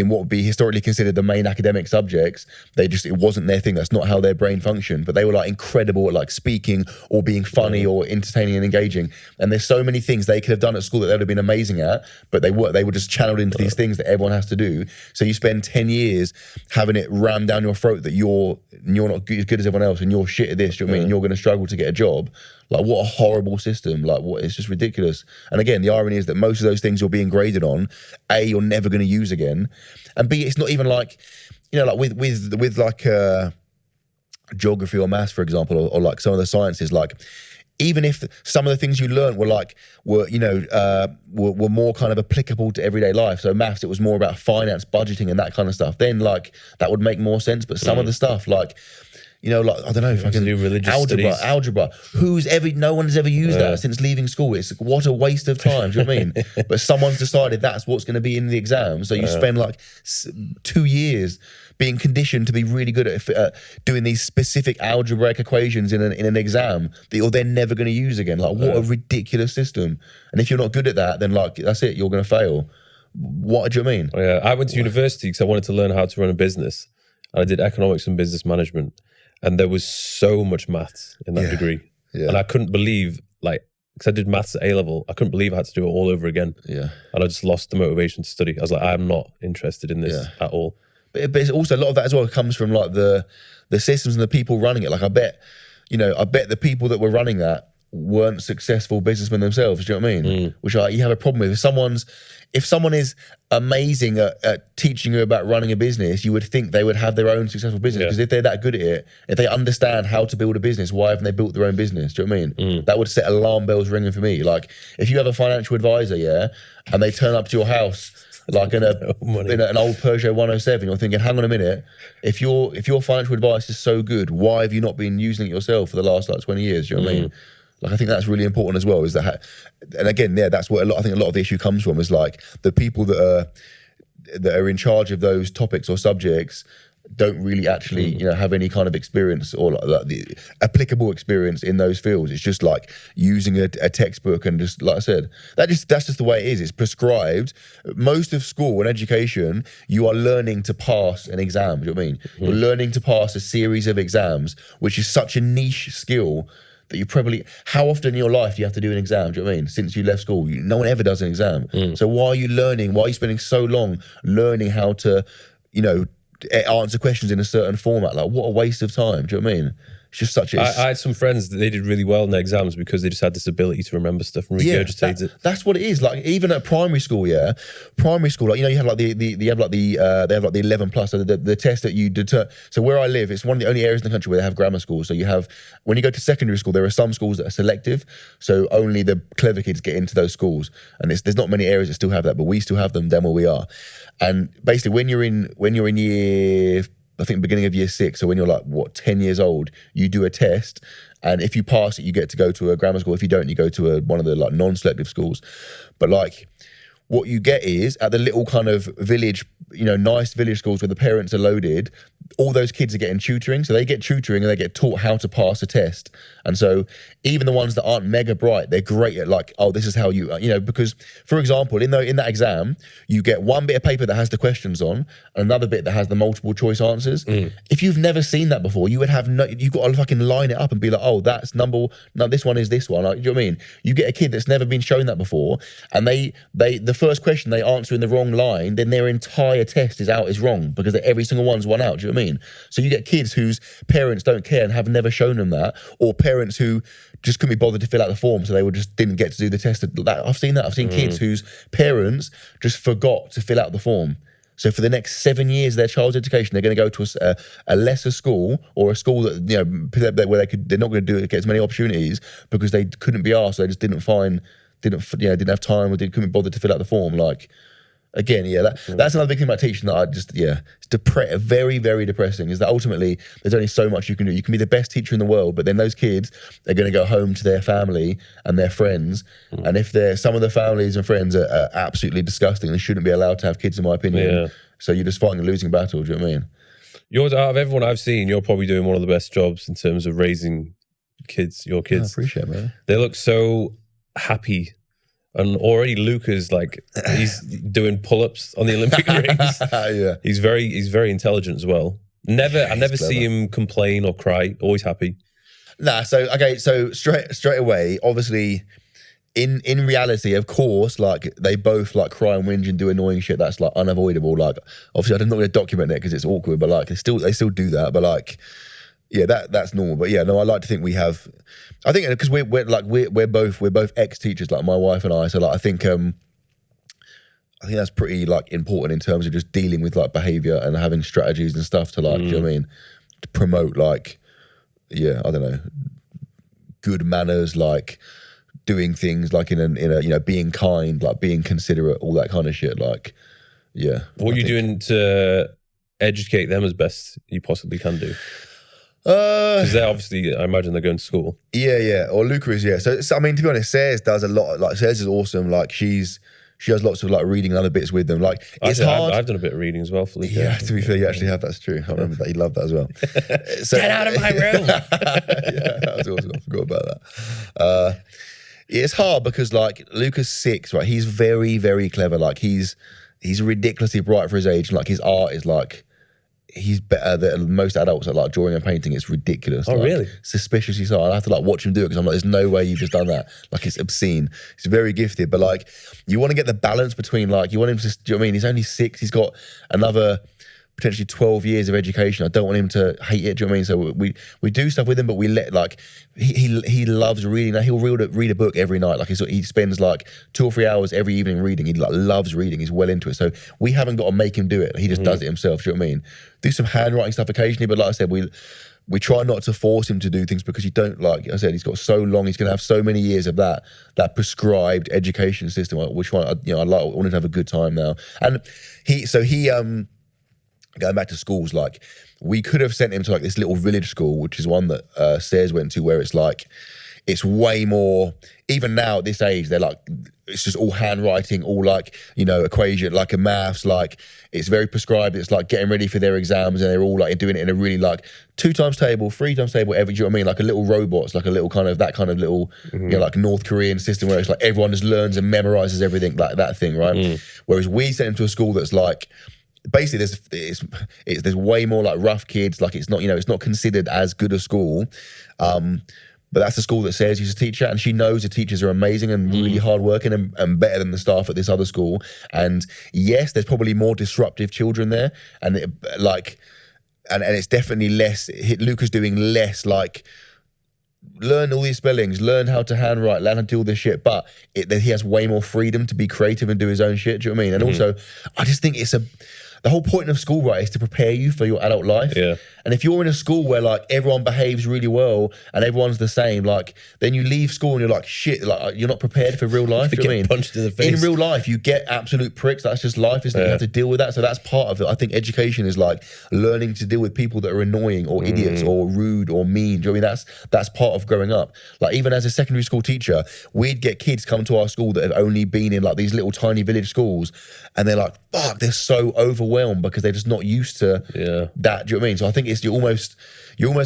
what would be historically considered the main academic subjects. It wasn't their thing. That's not how their brain functioned. But they were like incredible at like speaking or being funny or entertaining and engaging. And there's so many things they could have done at school that they would have been amazing at, but they were just channeled into these things that everyone has to do. So you spend 10 years having it rammed down your throat that you're not as good as everyone else and you're shit at this, do you know what I mean? And you're going to struggle to get a job. Like, what a horrible system. Like, it's just ridiculous. And again, the irony is that most of those things you're being graded on, A, you're never going to use again, and B, it's not even like, you know, like with like geography or maths, for example, or like some of the sciences, like, even if some of the things you learned were more kind of applicable to everyday life. So maths, it was more about finance, budgeting and that kind of stuff. Then like that would make more sense. But some of the stuff, like, you know, like, I don't know if I can do religious algebra. No one's ever used that since leaving school. It's what a waste of time. Do you know what I mean? But someone's decided that's what's going to be in the exam. So you spend like 2 years being conditioned to be really good at doing these specific algebraic equations in an exam that you're then never going to use again. Like, what a ridiculous system. And if you're not good at that, then like, that's it, you're going to fail. What do you mean? Yeah, I went to university because I wanted to learn how to run a business. I did economics and business management. And there was so much maths in that degree. Yeah. And I couldn't believe, like, because I did maths at A-level, I couldn't believe I had to do it all over again. Yeah. And I just lost the motivation to study. I was like, I'm not interested in this at all. But it's also, a lot of that as well comes from like the systems and the people running it. Like, I bet the people that were running that weren't successful businessmen themselves. Do you know what I mean? Which you have a problem with. If someone is amazing at teaching you about running a business, you would think they would have their own successful business. Because if they're that good at it, if they understand how to build a business, why haven't they built their own business? Do you know what I mean? That would set alarm bells ringing for me. Like, if you have a financial advisor, and they turn up to your house like in an old Peugeot 107, you're thinking, hang on a minute, if your financial advice is so good, why have you not been using it yourself for the last like 20 years? Do you know what I mean? Like, I think that's really important as well, is that, and again, that's what I think a lot of the issue comes from, is like the people that are in charge of those topics or subjects don't really actually, have any kind of experience or like the applicable experience in those fields. It's just like using a textbook and just, like I said, that's just the way it is. It's prescribed. Most of school and education, you are learning to pass an exam. Do you know what I mean? You're learning to pass a series of exams, which is such a niche skill that you probably, how often in your life do you have to do an exam? Do you know what I mean? Since you left school, no one ever does an exam. So why are you learning? Why are you spending so long learning how to, you know, answer questions in a certain format? Like, what a waste of time. Do you know what I mean? It's just such a... I had some friends that they did really well in their exams because they just had this ability to remember stuff and regurgitate it. That's what it is. Like, even at primary school, primary school, like, you know, you have like they have like the 11 plus, so the test that you deter. So where I live, it's one of the only areas in the country where they have grammar schools. So you have, when you go to secondary school, there are some schools that are selective, so only the clever kids get into those schools, and there's not many areas that still have that, but we still have them. Then where we are, and basically when you're in year, I think beginning of year 6, so when you're like, 10 years old, you do a test, and if you pass it, you get to go to a grammar school. If you don't, you go to one of the like non-selective schools. But like, what you get is, at the little kind of village, you know, nice village schools where the parents are loaded, all those kids are getting tutoring. So they get tutoring and they get taught how to pass a test. And so even the ones that aren't mega bright, they're great at like, oh, this is how you know, because for example, in that exam, you get one bit of paper that has the questions on, and another bit that has the multiple choice answers. If you've never seen that before, you would have you've got to fucking line it up and be like, oh, that's this one is this one. Like, do you know what I mean? You get a kid that's never been shown that before, and the first question they answer in the wrong line, then their entire test is wrong, because every single one's one out. Do you know what I mean? So you get kids whose parents don't care and have never shown them that, or parents who just couldn't be bothered to fill out the form, so they didn't get to do the test. I've seen that. I've seen kids whose parents just forgot to fill out the form. So for the next 7 years of their child's education, they're going to go to a lesser school, or a school that, you know, where they're not going to get as many opportunities because they couldn't be asked. They just didn't have time, or couldn't be bothered to fill out the form. Like, again, that's another big thing about teaching that it's very, very depressing, is that ultimately there's only so much you can do. You can be the best teacher in the world, but then those kids are going to go home to their family and their friends, and if some of the families and friends are absolutely disgusting and shouldn't be allowed to have kids, in my opinion. So you're just fighting a losing battle. Do you know what I mean? Out of everyone I've seen, you're probably doing one of the best jobs in terms of raising your kids. I appreciate it, man. They look so happy. And already Luca's like, he's doing pull-ups on the Olympic rings. He's very intelligent as well. I never see him complain or cry. Always happy. Nah, so straight away, obviously, in reality, of course, like, they both like cry and whinge and do annoying shit. That's like unavoidable. Like, obviously, I'm not going to document it because it's awkward, but like they still do that. But like, yeah, that's normal. But yeah, no, I like to think we have. I think because we're both ex-teachers, like my wife and I. So like, I think that's pretty like important in terms of just dealing with like behavior and having strategies and stuff to like, do you know what I mean, to promote like, I don't know, good manners, like doing things like in a you know, being kind, like being considerate, all that kind of shit. Like, what are you doing to educate them as best you possibly can do? Because they're obviously, I imagine they're going to school. Yeah. Or Luca is, So I mean, to be honest, Sarah's does a lot. Like, Sarah's is awesome. Like, she does lots of like reading and other bits with them. Like, it's hard. I've done a bit of reading as well for Luca. Yeah, to be fair, you actually have. That's true. I remember that. You love that as well. Get out of my room. Yeah, that was awesome. I forgot about that. It's hard because like Luca's 6, right? He's very, very clever. Like, he's ridiculously bright for his age. Like, his art is like, he's better than most adults at like drawing and painting. It's ridiculous. Oh, like, really? Suspiciously so. I have to like watch him do it because I'm like, there's no way you've just done that. Like, it's obscene. He's very gifted, but like, you want to get the balance between like, you want him to, do you know what I mean? He's only 6. He's got another potentially 12 years of education. I don't want him to hate it. Do you know what I mean? So we do stuff with him, but we let like, he loves reading. Like, he'll read a book every night. Like, he spends like 2 or 3 hours every evening reading. He like loves reading. He's well into it. So we haven't got to make him do it. He just does it himself. Do you know what I mean? Do some handwriting stuff occasionally, but like I said, we try not to force him to do things because you don't, like I said, he's got so long. He's going to have so many years of that prescribed education system. Which one, I wanted to have a good time now. And he going back to schools, like, we could have sent him to like this little village school, which is one that Sayers went to, where it's like, it's way more, even now at this age, they're like, it's just all handwriting, all like, you know, equation, like a maths, like, it's very prescribed. It's like getting ready for their exams, and they're all like doing it in a really like 2 times table, 3 times table, every, do you know what I mean? Like a little robots, like a little kind of, that kind of little, you know, like North Korean system where it's like everyone just learns and memorizes everything, like that thing, right? Whereas we sent him to a school that's like, basically there's way more like rough kids. Like, it's not, you know, it's not considered as good a school, but that's the school that says she's a teacher, and she knows the teachers are amazing and really hardworking and better than the staff at this other school. And yes, there's probably more disruptive children there, and and it's definitely less. Luca's doing less like. Learn all these spellings, learn how to handwrite, learn how to do all this shit, but he has way more freedom to be creative and do his own shit. Do you know what I mean? And also, I just think the whole point of school, right, is to prepare you for your adult life. Yeah. And if you're in a school where like everyone behaves really well and everyone's the same, like then you leave school and you're like, shit, like you're not prepared for real life. Do you know what I mean? Punched in the face. In real life, you get absolute pricks. That's just life, isn't it? You have to deal with that. So that's part of it. I think education is like learning to deal with people that are annoying or idiots or rude or mean. Do you know what I mean? That's part of growing up. Like even as a secondary school teacher, we'd get kids come to our school that have only been in like these little tiny village schools, and they're like, fuck, they're so overwhelmed because they're just not used to that. Do you know what I mean? So I think you're almost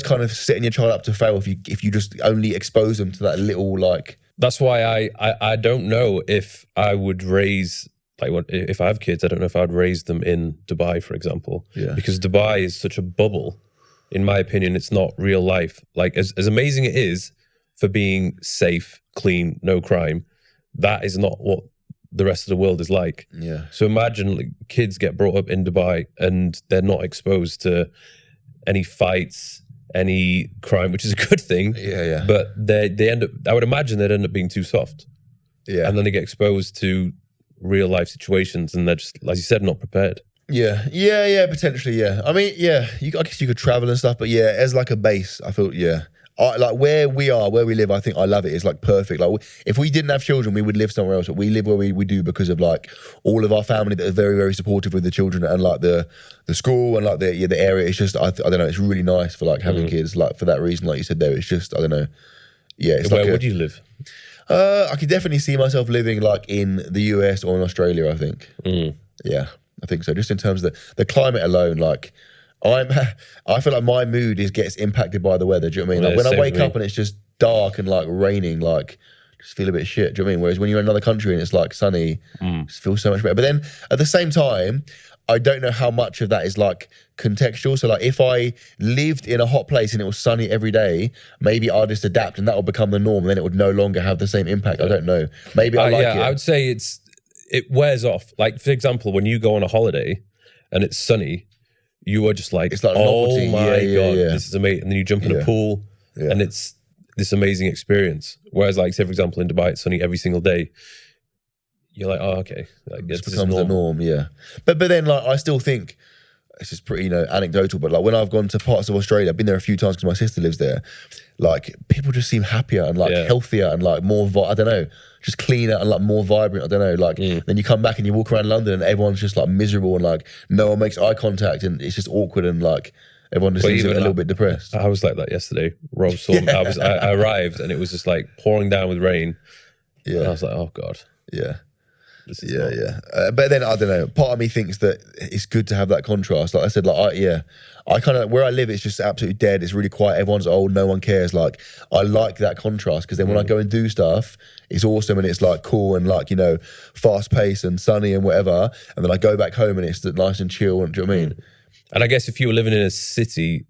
kind of setting your child up to fail if you just only expose them to that little like. That's why I don't know if I would raise, like if I have kids, I don't know if I'd raise them in Dubai, for example. Yeah. Because Dubai is such a bubble. In my opinion, it's not real life. Like as amazing it is for being safe, clean, no crime, that is not what the rest of the world is like. Yeah. So imagine like, kids get brought up in Dubai and they're not exposed to any fights, any crime, which is a good thing. Yeah. But they end up, I would imagine they'd end up being too soft. Yeah. And then they get exposed to real life situations and they're just, as you said, not prepared. Yeah, potentially, yeah. I mean, yeah, I guess you could travel and stuff, but yeah, as like a base, I feel, yeah. Like where we live, I think I love it. It's like perfect. Like if we didn't have children, we would live somewhere else. But we live where we do because of like all of our family that are very, very supportive with the children and like the school and like the area. It's just, I don't know, it's really nice for like having kids. Like for that reason, like you said there, it's just, I don't know. Yeah, it's where would you live? I could definitely see myself living like in the US or in Australia, I think. Yeah, I think so. Just in terms of the climate alone, like I feel like my mood gets impacted by the weather. Do you know what I mean? Like when I wake up and it's just dark and like raining, like just feel a bit shit. Do you know what I mean? Whereas when you're in another country and it's like sunny, it just feels so much better. But then at the same time, I don't know how much of that is like contextual. So like if I lived in a hot place and it was sunny every day, maybe I'll just adapt and that will become the norm. And then it would no longer have the same impact. I don't know. Maybe I like it. I would say it wears off. Like for example, when you go on a holiday and it's sunny, you are just like, it's like oh novelty. my God, this is amazing. And then you jump in a pool and it's this amazing experience. Whereas like say for example in Dubai, it's sunny every single day. You're like, oh, okay. Like, it becomes the norm, yeah. But then like I still think, it's just pretty, anecdotal, but like when I've gone to parts of Australia, I've been there a few times because my sister lives there, like people just seem happier and like healthier and like more, I don't know, just cleaner and like more vibrant, I don't know, like then you come back and you walk around London and everyone's just like miserable and like no one makes eye contact and it's just awkward and like everyone just seems a little bit depressed. I was like that yesterday. Rob saw me. I arrived and it was just like pouring down with rain. Yeah. And I was like, oh God. Yeah. But then I don't know. Part of me thinks that it's good to have that contrast. Like I said, like I kind of where I live, it's just absolutely dead. It's really quiet. Everyone's old. No one cares. Like I like that contrast because then when I go and do stuff, it's awesome and it's like cool and like fast paced and sunny and whatever. And then I go back home and it's nice and chill. And do you know what I mean? And I guess if you were living in a city,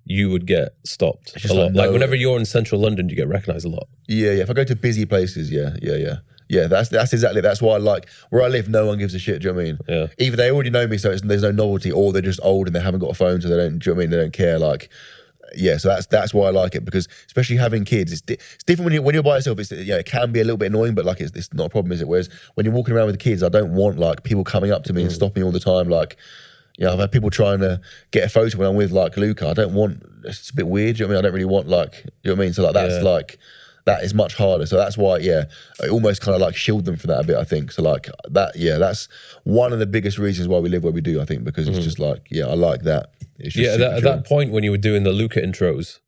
you would get stopped a lot. Like whenever you're in central London, you get recognised a lot. Yeah. If I go to busy places, yeah, that's exactly. That's why I like where I live. No one gives a shit. Do you know what I mean? Yeah. Either they already know me, so there's no novelty, or they're just old and they haven't got a phone, so they don't. Do you know what I mean? They don't care. Like, yeah. So that's why I like it because especially having kids, it's different when you're by yourself. It's it can be a little bit annoying, but like it's not a problem, is it? Whereas when you're walking around with kids, I don't want like people coming up to me and stopping me all the time. Like, I've had people trying to get a photo when I'm with like Luca. I don't want. It's a bit weird. Do you know what I mean? I don't really want like. You know what I mean? So like that's like. That is much harder. So that's why, I almost kind of like shield them for that a bit, I think. So like that, that's one of the biggest reasons why we live where we do, I think, because it's just like, I like that. It's just at that point when you were doing the Luca intros,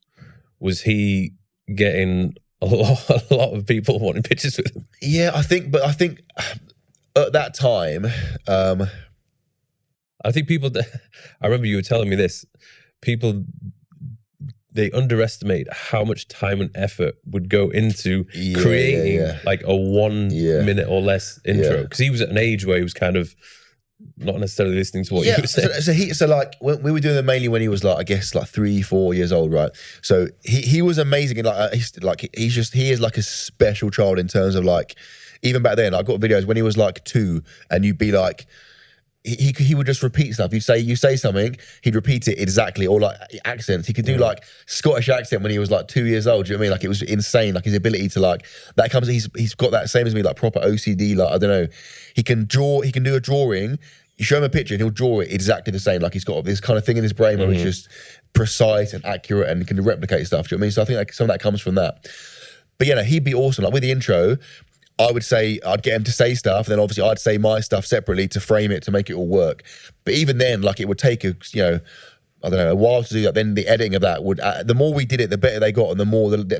was he getting a lot of people wanting pictures with him? Yeah, I think at that time, I think people, I remember you were telling me this, people, they underestimate how much time and effort would go into creating like a 1 minute or less intro. Because he was at an age where he was kind of not necessarily listening to what you were saying. So like when we were doing it mainly when he was like, I guess like 3-4 years old, right? So he was amazing, and he is like a special child in terms of like, even back then I got videos when he was like 2, and you'd be like, he would just repeat stuff. You say something, he'd repeat it exactly, or like accents. He could do like Scottish accent when he was like 2 years old. Do you know what I mean? Like it was insane. Like his ability to like that comes. He's got that same as me, like proper OCD. Like I don't know. He can draw. He can do a drawing. You show him a picture and he'll draw it exactly the same. Like he's got this kind of thing in his brain where it's just precise and accurate and can replicate stuff. Do you know what I mean? So I think like some of that comes from that. But yeah, no, he'd be awesome. Like with the intro, I would say, I'd get him to say stuff, and then obviously I'd say my stuff separately to frame it, to make it all work. But even then, like it would take a while to do that. Then the editing of that would, the more we did it, the better they got, and the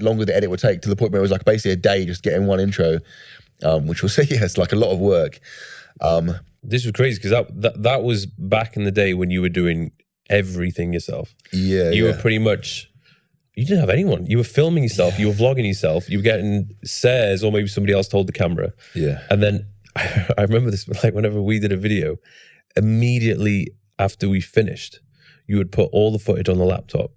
longer the edit would take, to the point where it was like basically a day just getting one intro, which was, it's like a lot of work. This was crazy because that was back in the day when you were doing everything yourself. You were pretty much, you didn't have anyone. You were filming yourself, you were vlogging yourself, you were getting Says, or maybe somebody else told the camera. And then I remember this, like whenever we did a video, immediately after we finished, you would put all the footage on the laptop,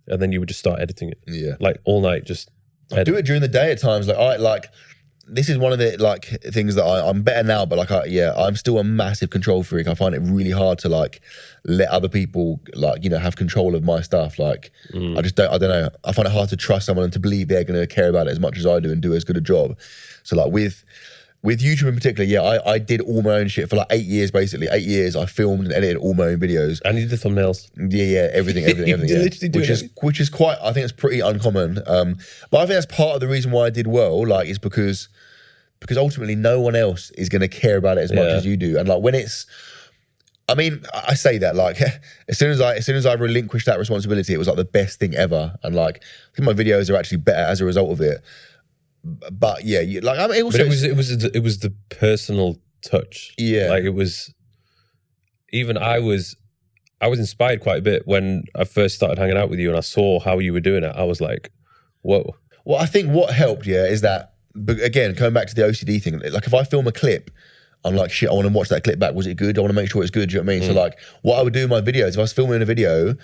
and then you would just start editing it. Like all night, just I do it during the day at times. This is one of the like things that I'm better now, but like I'm still a massive control freak. I find it really hard to like let other people like, have control of my stuff. Like I don't know. I find it hard to trust someone and to believe they're going to care about it as much as I do and do as good a job. So like with YouTube in particular, I did all my own shit for like 8 years, basically. 8 years, I filmed and edited all my own videos. And you did the thumbnails. Everything. Which is quite, I think it's pretty uncommon. But I think that's part of the reason why I did well, like, is because ultimately no one else is going to care about it as much as you do. And like when it's, I mean, I say that like as soon as I relinquished that responsibility, it was like the best thing ever. And like I think my videos are actually better as a result of it. But yeah, like I mean, also, but it was the personal touch. Like it was. Even I was inspired quite a bit when I first started hanging out with you, and I saw how you were doing it. I was like, whoa. Well, I think what helped, is that, again, coming back to the OCD thing. Like if I film a clip, I'm like, shit, I want to watch that clip back. Was it good? I want to make sure it's good. Do you know what I mean? So like, what I would do in my videos, if I was filming a video,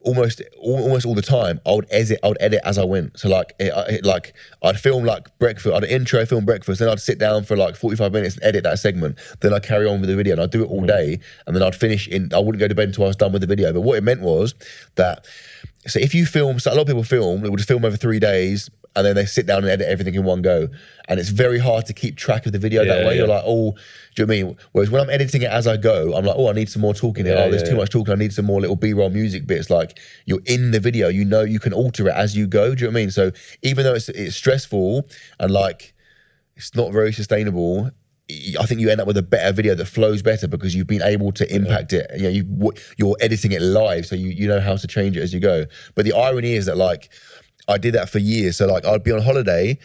almost all the time, I would edit as I went. So like, I'd film like breakfast, I'd intro, film breakfast, then I'd sit down for like 45 minutes and edit that segment. Then I'd carry on with the video, and I'd do it all day, and then I'd finish I wouldn't go to bed until I was done with the video. But what it meant was that, so if you film, so a lot of people film, they would just film over 3 days, and then they sit down and edit everything in one go. And it's very hard to keep track of the video that way. You're like, oh, do you know what I mean? Whereas when I'm editing it as I go, I'm like, oh, I need some more talking here. There's too much talking. I need some more little B-roll music bits. Like you're in the video, you can alter it as you go. Do you know what I mean? So even though it's stressful and like it's not very sustainable, I think you end up with a better video that flows better because you've been able to impact it. You're editing it live, so you know how to change it as you go. But the irony is that like I did that for years. So like I'd be on holiday,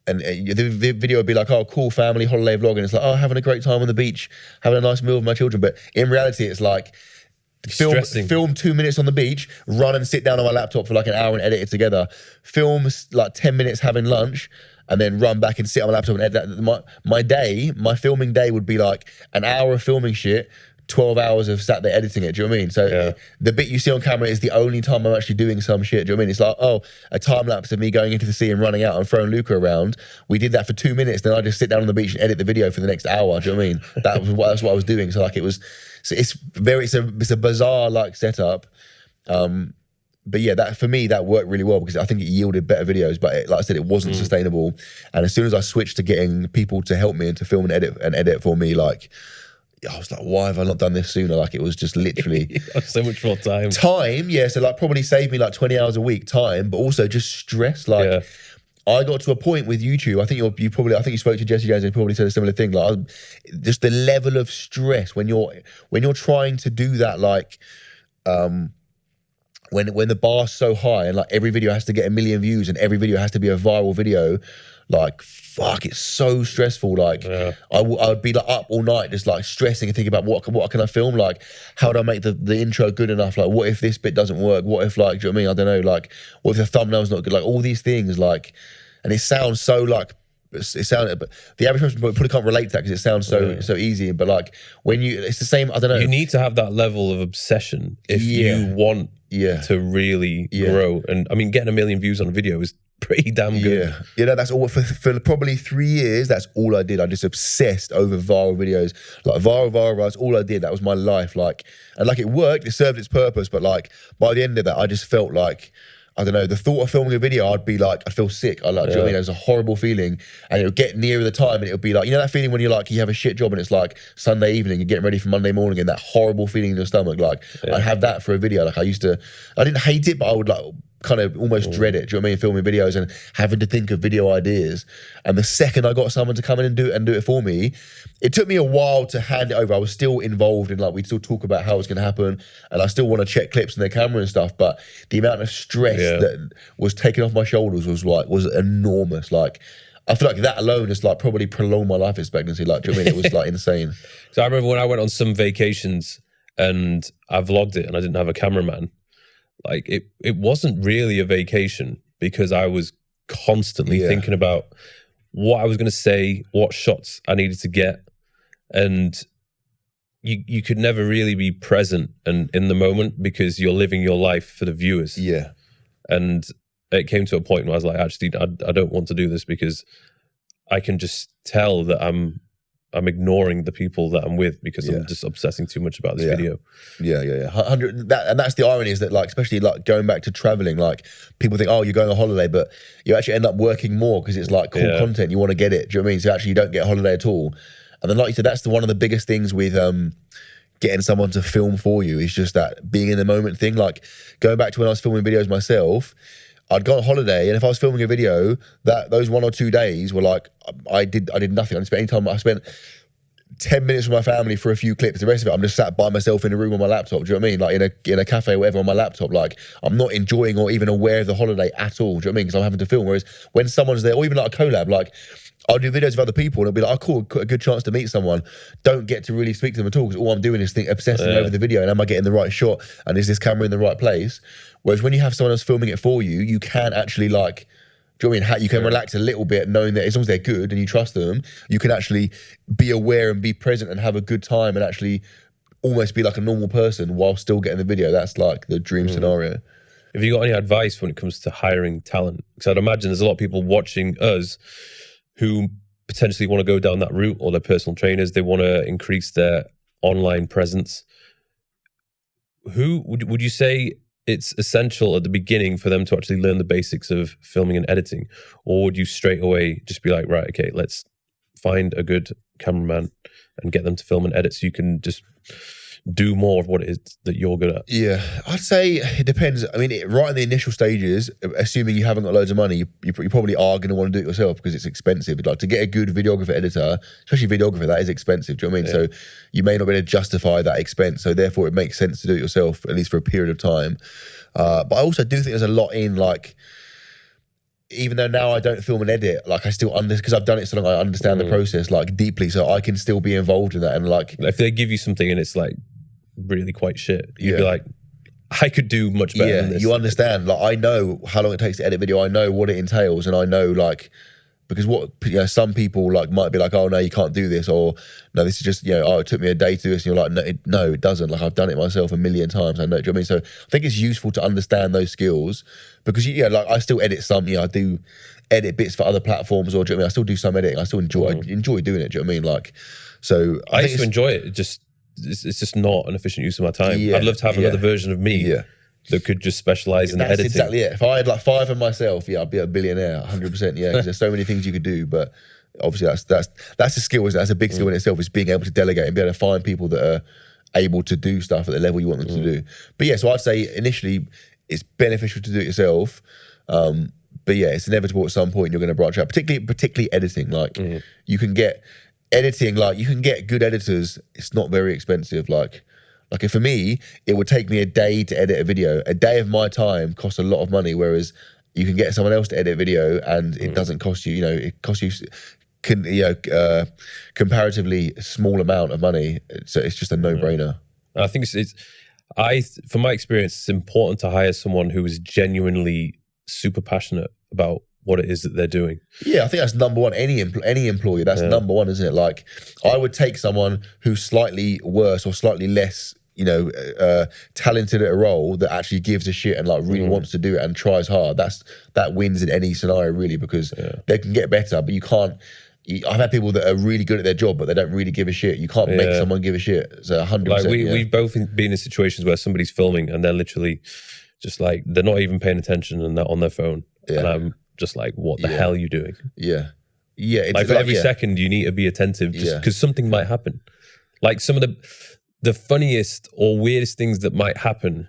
and the video would be like, oh, cool family holiday vlog, and it's like, oh, having a great time on the beach, having a nice meal with my children. But in reality, it's like film 2 minutes on the beach, run and sit down on my laptop for like an hour and edit it together. Film like 10 minutes having lunch, and then run back and sit on my laptop and edit that. My filming day would be like an hour of filming shit, 12 hours of sat there editing it. Do you know what I mean? So the bit you see on camera is the only time I'm actually doing some shit. Do you know what I mean? It's like, oh, a time lapse of me going into the sea and running out and throwing Luca around. We did that for 2 minutes. Then I just sit down on the beach and edit the video for the next hour. Do you know what I mean? That's what I was doing. So like it was, so it's a bizarre like setup. But yeah, that for me, that worked really well because I think it yielded better videos. But like I said, it wasn't sustainable. And as soon as I switched to getting people to help me and to film and edit for me, like, I was like, why have I not done this sooner? Like it was just literally so much more time. So like probably saved me like 20 hours a week time, but also just stress. Like I got to a point with YouTube. I think you spoke to Jesse Jones and probably said a similar thing. Like just the level of stress when you're trying to do that, like when the bar's so high and like every video has to get 1 million views and every video has to be a viral video, like fuck, it's so stressful. Like I would be like up all night just like stressing and thinking about what can I film, like how do I make the intro good enough, like what if this bit doesn't work, what if like, do you know what I mean, I don't know, like what if the thumbnail's not good, like all these things, like, and it sounds so like it sounds, but the average person probably can't relate to that because it sounds so easy. But like when it's the same. I don't know. You need to have that level of obsession if you want to really grow. And I mean, getting 1 million views on a video is pretty damn good. Yeah, that's all for probably 3 years. That's all I did. I just obsessed over viral videos, like viral. That's all I did. That was my life. Like, and like it worked. It served its purpose. But like by the end of that, I just felt like, I don't know, the thought of filming a video, I'd feel sick. Do you know what I mean? It was a horrible feeling. And it would get nearer the time and it would be like, you know that feeling when you're like, you have a shit job and it's like Sunday evening, you're getting ready for Monday morning and that horrible feeling in your stomach. Like I'd have that for a video. Like I didn't hate it, but I would like kind of almost dread it. Do you know what I mean? Filming videos and having to think of video ideas. And the second I got someone to come in and do it for me, it took me a while to hand it over. I was still involved in like, we'd still talk about how it's going to happen. And I still want to check clips in their camera and stuff. But the amount of stress that was taken off my shoulders was enormous. Like, I feel like that alone has like probably prolonged my life expectancy. Like, do you know what I mean? It was like insane. So I remember when I went on some vacations and I vlogged it and I didn't have a cameraman. Like it wasn't really a vacation because I was constantly thinking about what I was going to say, what shots I needed to get. And you could never really be present and in the moment because you're living your life for the viewers. Yeah. And it came to a point where I was like, actually, I don't want to do this because I can just tell that I'm ignoring the people that I'm with because I'm just obsessing too much about this video. Yeah. 100. And that's the irony is that like, especially like going back to traveling, like people think, oh, you're going on holiday, but you actually end up working more because it's like cool content. You want to get it. Do you know what I mean? So actually you don't get a holiday at all. And then like you said, that's one of the biggest things with getting someone to film for you is just that being in the moment thing. Like going back to when I was filming videos myself, I'd go on holiday, and if I was filming a video, those 1 or 2 days were like I did nothing. I didn't spend any time. I spent 10 minutes with my family for a few clips. The rest of it, I'm just sat by myself in a room on my laptop. Do you know what I mean? Like in a cafe or whatever on my laptop. Like I'm not enjoying or even aware of the holiday at all. Do you know what I mean? Because I'm having to film. Whereas when someone's there, or even like a collab, like I'll do videos with other people and it'll be like, oh, cool, a good chance to meet someone. Don't get to really speak to them at all because all I'm doing is obsessing over the video and am I getting the right shot and is this camera in the right place? Whereas when you have someone else filming it for you, you can actually like, do you know what I mean? You can relax a little bit knowing that as long as they're good and you trust them, you can actually be aware and be present and have a good time and actually almost be like a normal person while still getting the video. That's like the dream scenario. Have you got any advice when it comes to hiring talent? Because I'd imagine there's a lot of people watching us who potentially want to go down that route, or they're personal trainers, they want to increase their online presence. Who would you say it's essential at the beginning for them to actually learn the basics of filming and editing? Or would you straight away just be like, right, okay, let's find a good cameraman and get them to film and edit so you can just do more of what it is that you're good at? Yeah, I'd say it depends. I mean, right in the initial stages, assuming you haven't got loads of money, you probably are going to want to do it yourself because it's expensive. Like to get a good videographer editor, especially videographer, that is expensive. Do you know what I mean? So you may not be able to justify that expense. So therefore it makes sense to do it yourself, at least for a period of time. But I also do think there's a lot in like, even though now I don't film and edit, like I still because I've done it so long, I understand the process like deeply, so I can still be involved in that. And like, if they give you something and it's like really quite shit, you'd be like, I could do much better than this. You understand, like I know how long it takes to edit video, I know what it entails, and I know like, because what, you know, some people like might be like, oh no, you can't do this, or no, this is just, you know, oh, it took me a day to do this, and you're like, no, it doesn't. Like I've done it myself a million times. I know. Do you know what I mean? So I think it's useful to understand those skills because like I still edit some. You know, I do edit bits for other platforms, or do you know what I mean? I still do some editing. I still enjoy doing it. Do you know what I mean? Like, so I used to enjoy it. It's just not an efficient use of my time. I'd love to have another version of me that could just specialize in editing. That's exactly it. If I had like 5 of myself, I'd be a billionaire, 100%. Yeah, because there's so many things you could do. But obviously, that's a skill. That's a big skill in itself. Is being able to delegate and be able to find people that are able to do stuff at the level you want them to do. But yeah, so I'd say initially it's beneficial to do it yourself. But yeah, it's inevitable at some point you're going to branch out. Particularly editing. Like you can get editing. Like you can get good editors. It's not very expensive. Like if for me, it would take me a day to edit a video. A day of my time costs a lot of money, whereas you can get someone else to edit a video and it doesn't cost you, it costs you comparatively small amount of money. So it's just a no-brainer. I think from my experience, it's important to hire someone who is genuinely super passionate about what it is that they're doing. Yeah, I think that's number one. Any employee, that's number one, isn't it? Like, I would take someone who's slightly worse or slightly less, talented at a role that actually gives a shit and like really wants to do it and tries hard. That wins in any scenario, really, because they can get better, but you can't. I've had people that are really good at their job, but they don't really give a shit. You can't make someone give a shit. So 100%. Like we've both been in situations where somebody's filming and they're literally just like, they're not even paying attention and they're on their phone. And I'm just like, what the hell are you doing? Yeah. It's like for every second you need to be attentive just because something might happen. Like some of the funniest or weirdest things that might happen,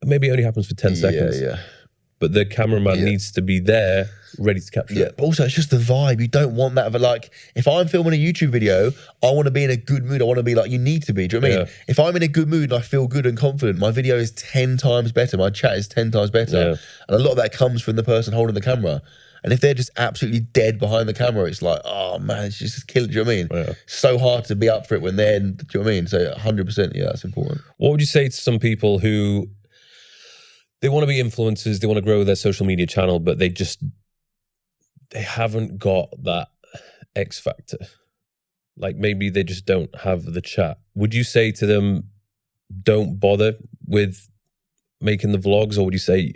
maybe it only happens for 10 seconds. But the cameraman needs to be there, ready to capture it. But also, it's just the vibe. You don't want that. But like, if I'm filming a YouTube video, I want to be in a good mood. I want to be like, you need to be. Do you know what I mean? If I'm in a good mood and I feel good and confident, my video is 10 times better. My chat is 10 times better. And a lot of that comes from the person holding the camera. And if they're just absolutely dead behind the camera, it's like, oh man, it's just killing. Do you know what I mean? So hard to be up for it when they're, do you know what I mean? So 100%, that's important. What would you say to some people who, they want to be influencers, they want to grow their social media channel, but they haven't got that X factor? Like maybe they just don't have the chat. Would you say to them, don't bother with making the vlogs? Or would you say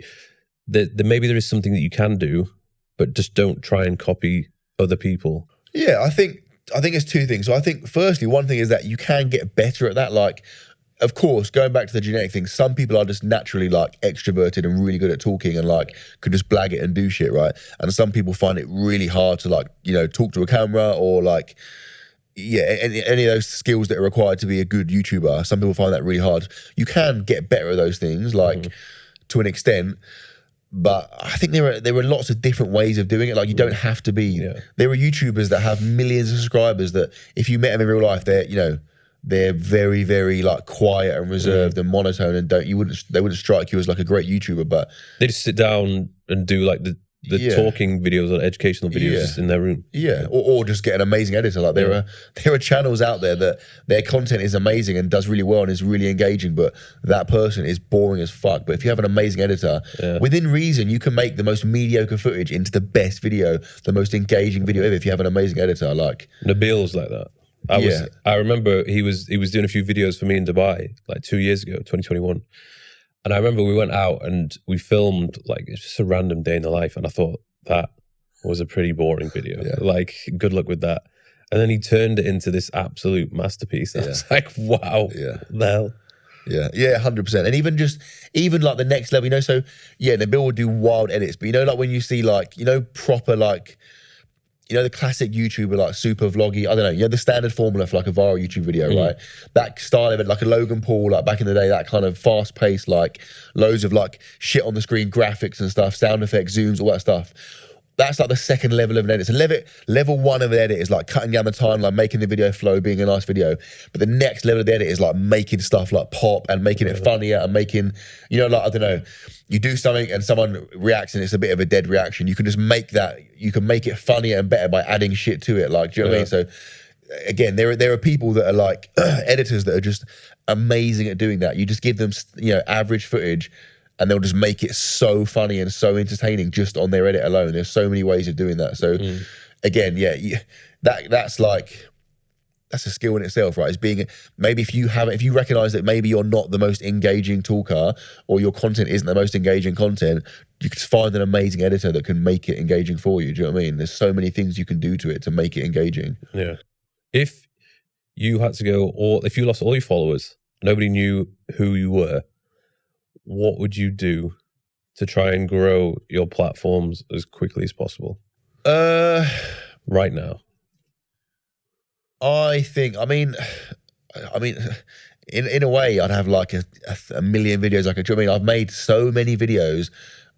that maybe there is something that you can do, but just don't try and copy other people? Yeah, I think it's two things. So I think firstly, one thing is that you can get better at that. Like, of course, going back to the genetic thing, some people are just naturally like extroverted and really good at talking and like could just blag it and do shit, right? And some people find it really hard to like, talk to a camera or like, any of those skills that are required to be a good YouTuber. Some people find that really hard. You can get better at those things, like to an extent. But I think there are lots of different ways of doing it. Like, you don't have to be. There are YouTubers that have millions of subscribers that if you met them in real life, they're very, very like quiet and reserved and monotone, and they wouldn't strike you as like a great YouTuber. But they just sit down and do like the talking videos or educational videos just in their room. Or just get an amazing editor. Like there are channels out there that their content is amazing and does really well and is really engaging, but that person is boring as fuck. But if you have an amazing editor, within reason, you can make the most mediocre footage into the best video, the most engaging video ever if you have an amazing editor. Like Nabil's like that. I remember he was doing a few videos for me in Dubai like 2 years ago, 2021. And I remember we went out and we filmed like, it's just a random day in the life. And I thought that was a pretty boring video. Like, good luck with that. And then he turned it into this absolute masterpiece. And I was like, wow, the hell? Yeah, 100%. And even like the next level, so Nabil will do wild edits, but like when you see like, proper like, the classic YouTuber, like super vloggy, I don't know, the standard formula for like a viral YouTube video, right? That style of it, like a Logan Paul, like back in the day, that kind of fast paced, like loads of like shit on the screen, graphics and stuff, sound effects, zooms, all that stuff. That's like the second level of an edit. So level one of an edit is like cutting down the time, like making the video flow, being a nice video. But the next level of the edit is like making stuff like pop and making it funnier and making, like, I don't know, you do something and someone reacts and it's a bit of a dead reaction. You can just make it funnier and better by adding shit to it. Like, do you know what I mean? So again, there are people that are like editors that are just amazing at doing that. You just give them, average footage, and they'll just make it so funny and so entertaining just on their edit alone. There's so many ways of doing that. So again, that's a skill in itself, right? It's being, maybe if you recognize that maybe you're not the most engaging talker or your content isn't the most engaging content, you can find an amazing editor that can make it engaging for you. Do you know what I mean? There's so many things you can do to it to make it engaging. Yeah. If you had to go, or if you lost all your followers, nobody knew who you were, what would you do to try and grow your platforms as quickly as possible? Right now. I think, I mean, in a way, I'd have like a million videos I could do. I mean, I've made so many videos,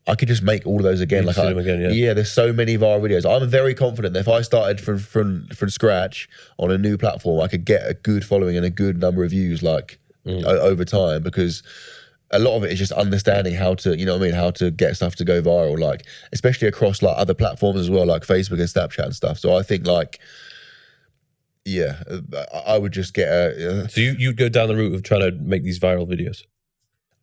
I could just make all of those again. There's so many viral videos. I'm very confident that if I started from scratch on a new platform, I could get a good following and a good number of views over time, because a lot of it is just understanding how to, how to get stuff to go viral, like especially across like other platforms as well, like Facebook and Snapchat and stuff. So I think I would just get So you'd go down the route of trying to make these viral videos?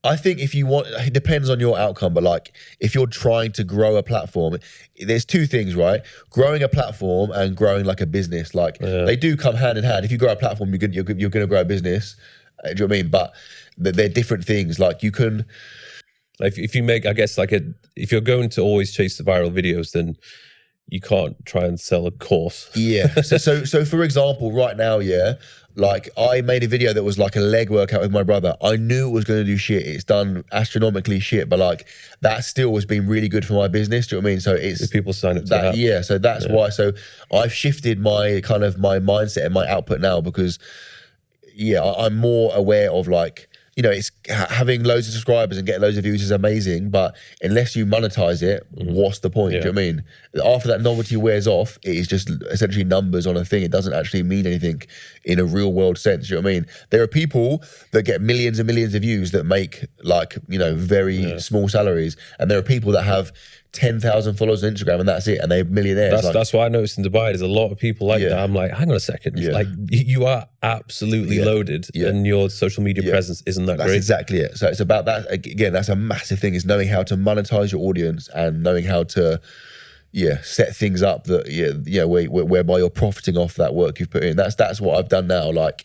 I think if you want, it depends on your outcome, but like if you're trying to grow a platform, there's two things, right? Growing a platform and growing like a business, like they do come hand in hand. If you grow a platform, you're going to grow a business. Do you know what I mean? But they're different things. Like you can, if you make, I guess, like if you're going to always chase the viral videos, then you can't try and sell a course. Yeah. So for example, right now, yeah, like I made a video that was like a leg workout with my brother. I knew it was going to do shit. It's done astronomically shit, but like that still has been really good for my business. Do you know what I mean? So it's If people sign up to that. that. Yeah. So that's why. So I've shifted my kind of my mindset and my output now because, yeah, I'm more aware of like, you know, it's having loads of subscribers and getting loads of views is amazing, but unless you monetize it, what's the point? Do you know what I mean? After that novelty wears off, it is just essentially numbers on a thing. It doesn't actually mean anything in a real world sense. Do you know what I mean? There are people that get millions and millions of views that make like, you know, very small salaries. And there are people that have 10,000 followers on Instagram and that's it, and they're millionaires. That's what I noticed in Dubai. There's a lot of people like that. I'm like, hang on a second. Like you are absolutely loaded and your social media presence isn't that That's great. exactly it. So it's about that. Again, that's a massive thing, is knowing how to monetize your audience and knowing how to set things up that whereby you're profiting off that work you've put in. That's what I've done now. Like,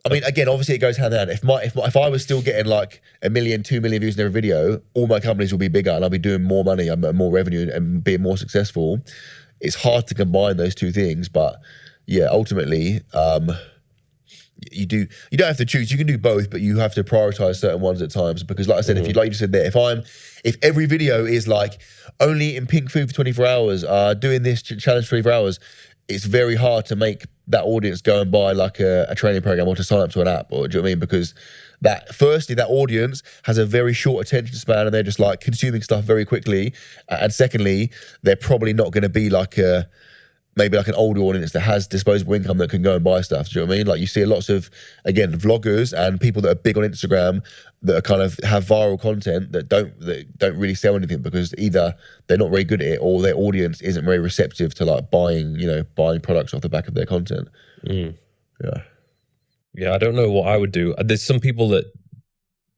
I mean, again, obviously it goes hand in hand. If I was still getting like 1 million, 2 million views in every video, all my companies will be bigger and I'll be doing more money and more revenue and being more successful. It's hard to combine those two things, but yeah, ultimately, you don't have to choose. You can do both, but you have to prioritize certain ones at times. Because, like I said, if you like you said there, if every video is like only eating pink food for 24 hours, doing this challenge for 24 hours, it's very hard to make that audience go and buy like a training program or to sign up to an app, or do you know what I mean? Because firstly, that audience has a very short attention span and they're just like consuming stuff very quickly. And secondly, they're probably not going to be like maybe like an older audience that has disposable income that can go and buy stuff. Do you know what I mean? Like you see lots of, again, vloggers and people that are big on Instagram that are kind of have viral content that don't really sell anything because either they're not very good at it or their audience isn't very receptive to like buying products off the back of their content. Yeah, I don't know what I would do. There's some people that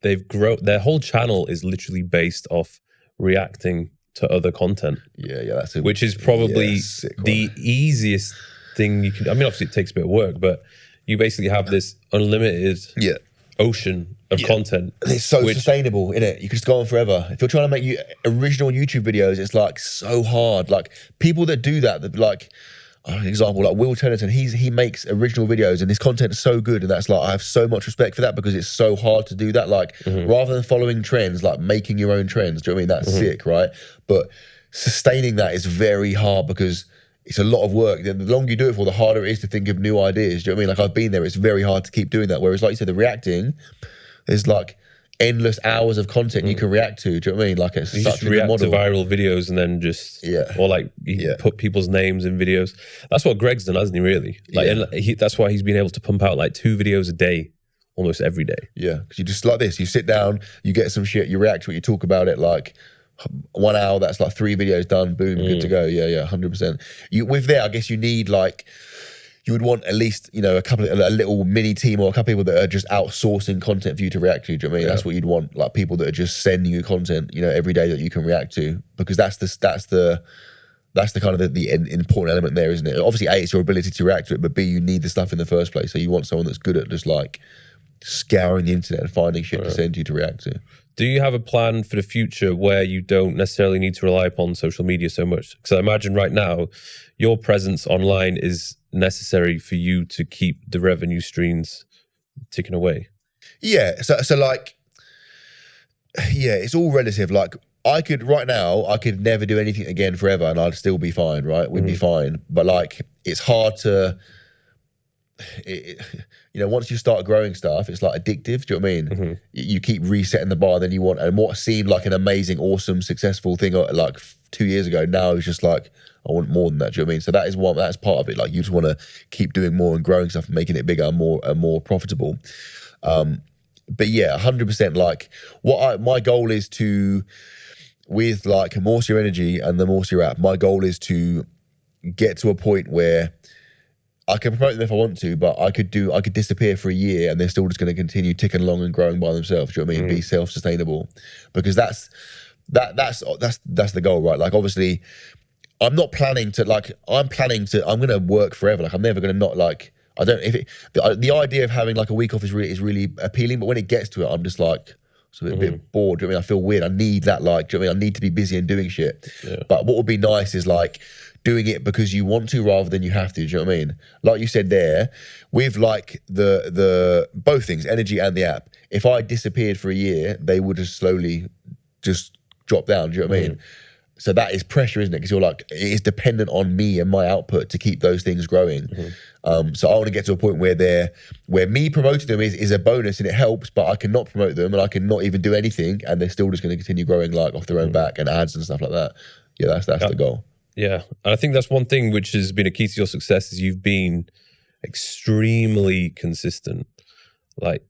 their whole channel is literally based off reacting to other content. Which is probably the easiest thing you can. I mean, obviously it takes a bit of work, but you basically have this unlimited ocean of content. And it's so sustainable, isn't it? You can just go on forever. If you're trying to make original YouTube videos, it's like so hard. Like people that do that like, an example, like Will Tennyson, he makes original videos and his content is so good, and that's like, I have so much respect for that because it's so hard to do that. Like rather than following trends, like making your own trends. Do you know what I mean? That's sick, right? But sustaining that is very hard because it's a lot of work. The longer you do it for, the harder it is to think of new ideas. Do you know what I mean? Like I've been there, it's very hard to keep doing that. Whereas like you said, the reacting, there's like endless hours of content you can react to. Do you know what I mean? Like it's you such just a good react model. to viral videos and then just or like you put people's names in videos. That's what Greg's done, hasn't he? Really? Like and that's why he's been able to pump out like 2 videos a day, almost every day. Yeah, because you just like this. You sit down, you get some shit, you react to it, you talk about it. Like 1 hour, that's like 3 videos done. Boom, good to go. Yeah, 100%. With that, I guess you need like. You would want at least, a little mini team or a couple of people that are just outsourcing content for you to react to. Do you know what I mean? That's what you'd want, like people that are just sending you content, every day that you can react to, because that's the kind of the important element there, isn't it? Obviously, A, it's your ability to react to it, but B, you need the stuff in the first place. So you want someone that's good at just like scouring the internet and finding shit to send you to react to. Do you have a plan for the future where you don't necessarily need to rely upon social media so much? Because I imagine right now, your presence online is necessary for you to keep the revenue streams ticking away. Yeah, so like, it's all relative. Like I could never do anything again forever and I'd still be fine, right? We'd be fine. But like, it's hard to, once you start growing stuff, it's like addictive. Do you know what I mean? You keep resetting the bar, then you want, and what seemed like an amazing, awesome, successful thing like 2 years ago, now is just like, I want more than that. Do you know what I mean? So that's part of it. Like you just want to keep doing more and growing stuff and making it bigger and more profitable. But yeah, 100%. Like my goal is to, with like Morisa Energy and the Morisa app, my goal is to get to a point where I can promote them if I want to, but I could disappear for a year and they're still just going to continue ticking along and growing by themselves. Do you know what I mean? Be self-sustainable, because that's the goal, right? Like, obviously, I'm not planning to, like, I'm going to work forever. Like, I'm never going to not, like, I don't, if it, the idea of having like a week off is really appealing, but when it gets to it, I'm just like, it's a bit bored. Do you know what I mean? I feel weird. I need that, like, do you know what I mean? I need to be busy and doing shit. Yeah. But what would be nice is like doing it because you want to rather than you have to. Do you know what I mean? Like you said there, with like the both things, energy and the app, if I disappeared for a year, they would just slowly just drop down. Do you know what I mean? So that is pressure, isn't it? Because you're like, it is dependent on me and my output to keep those things growing. So I want to get to a point where me promoting them is a bonus and it helps, but I cannot promote them and I can not even do anything, and they're still just going to continue growing like off their own back and ads and stuff like that. Yeah, that's the goal. Yeah, and I think that's one thing which has been a key to your success is you've been extremely consistent. Like,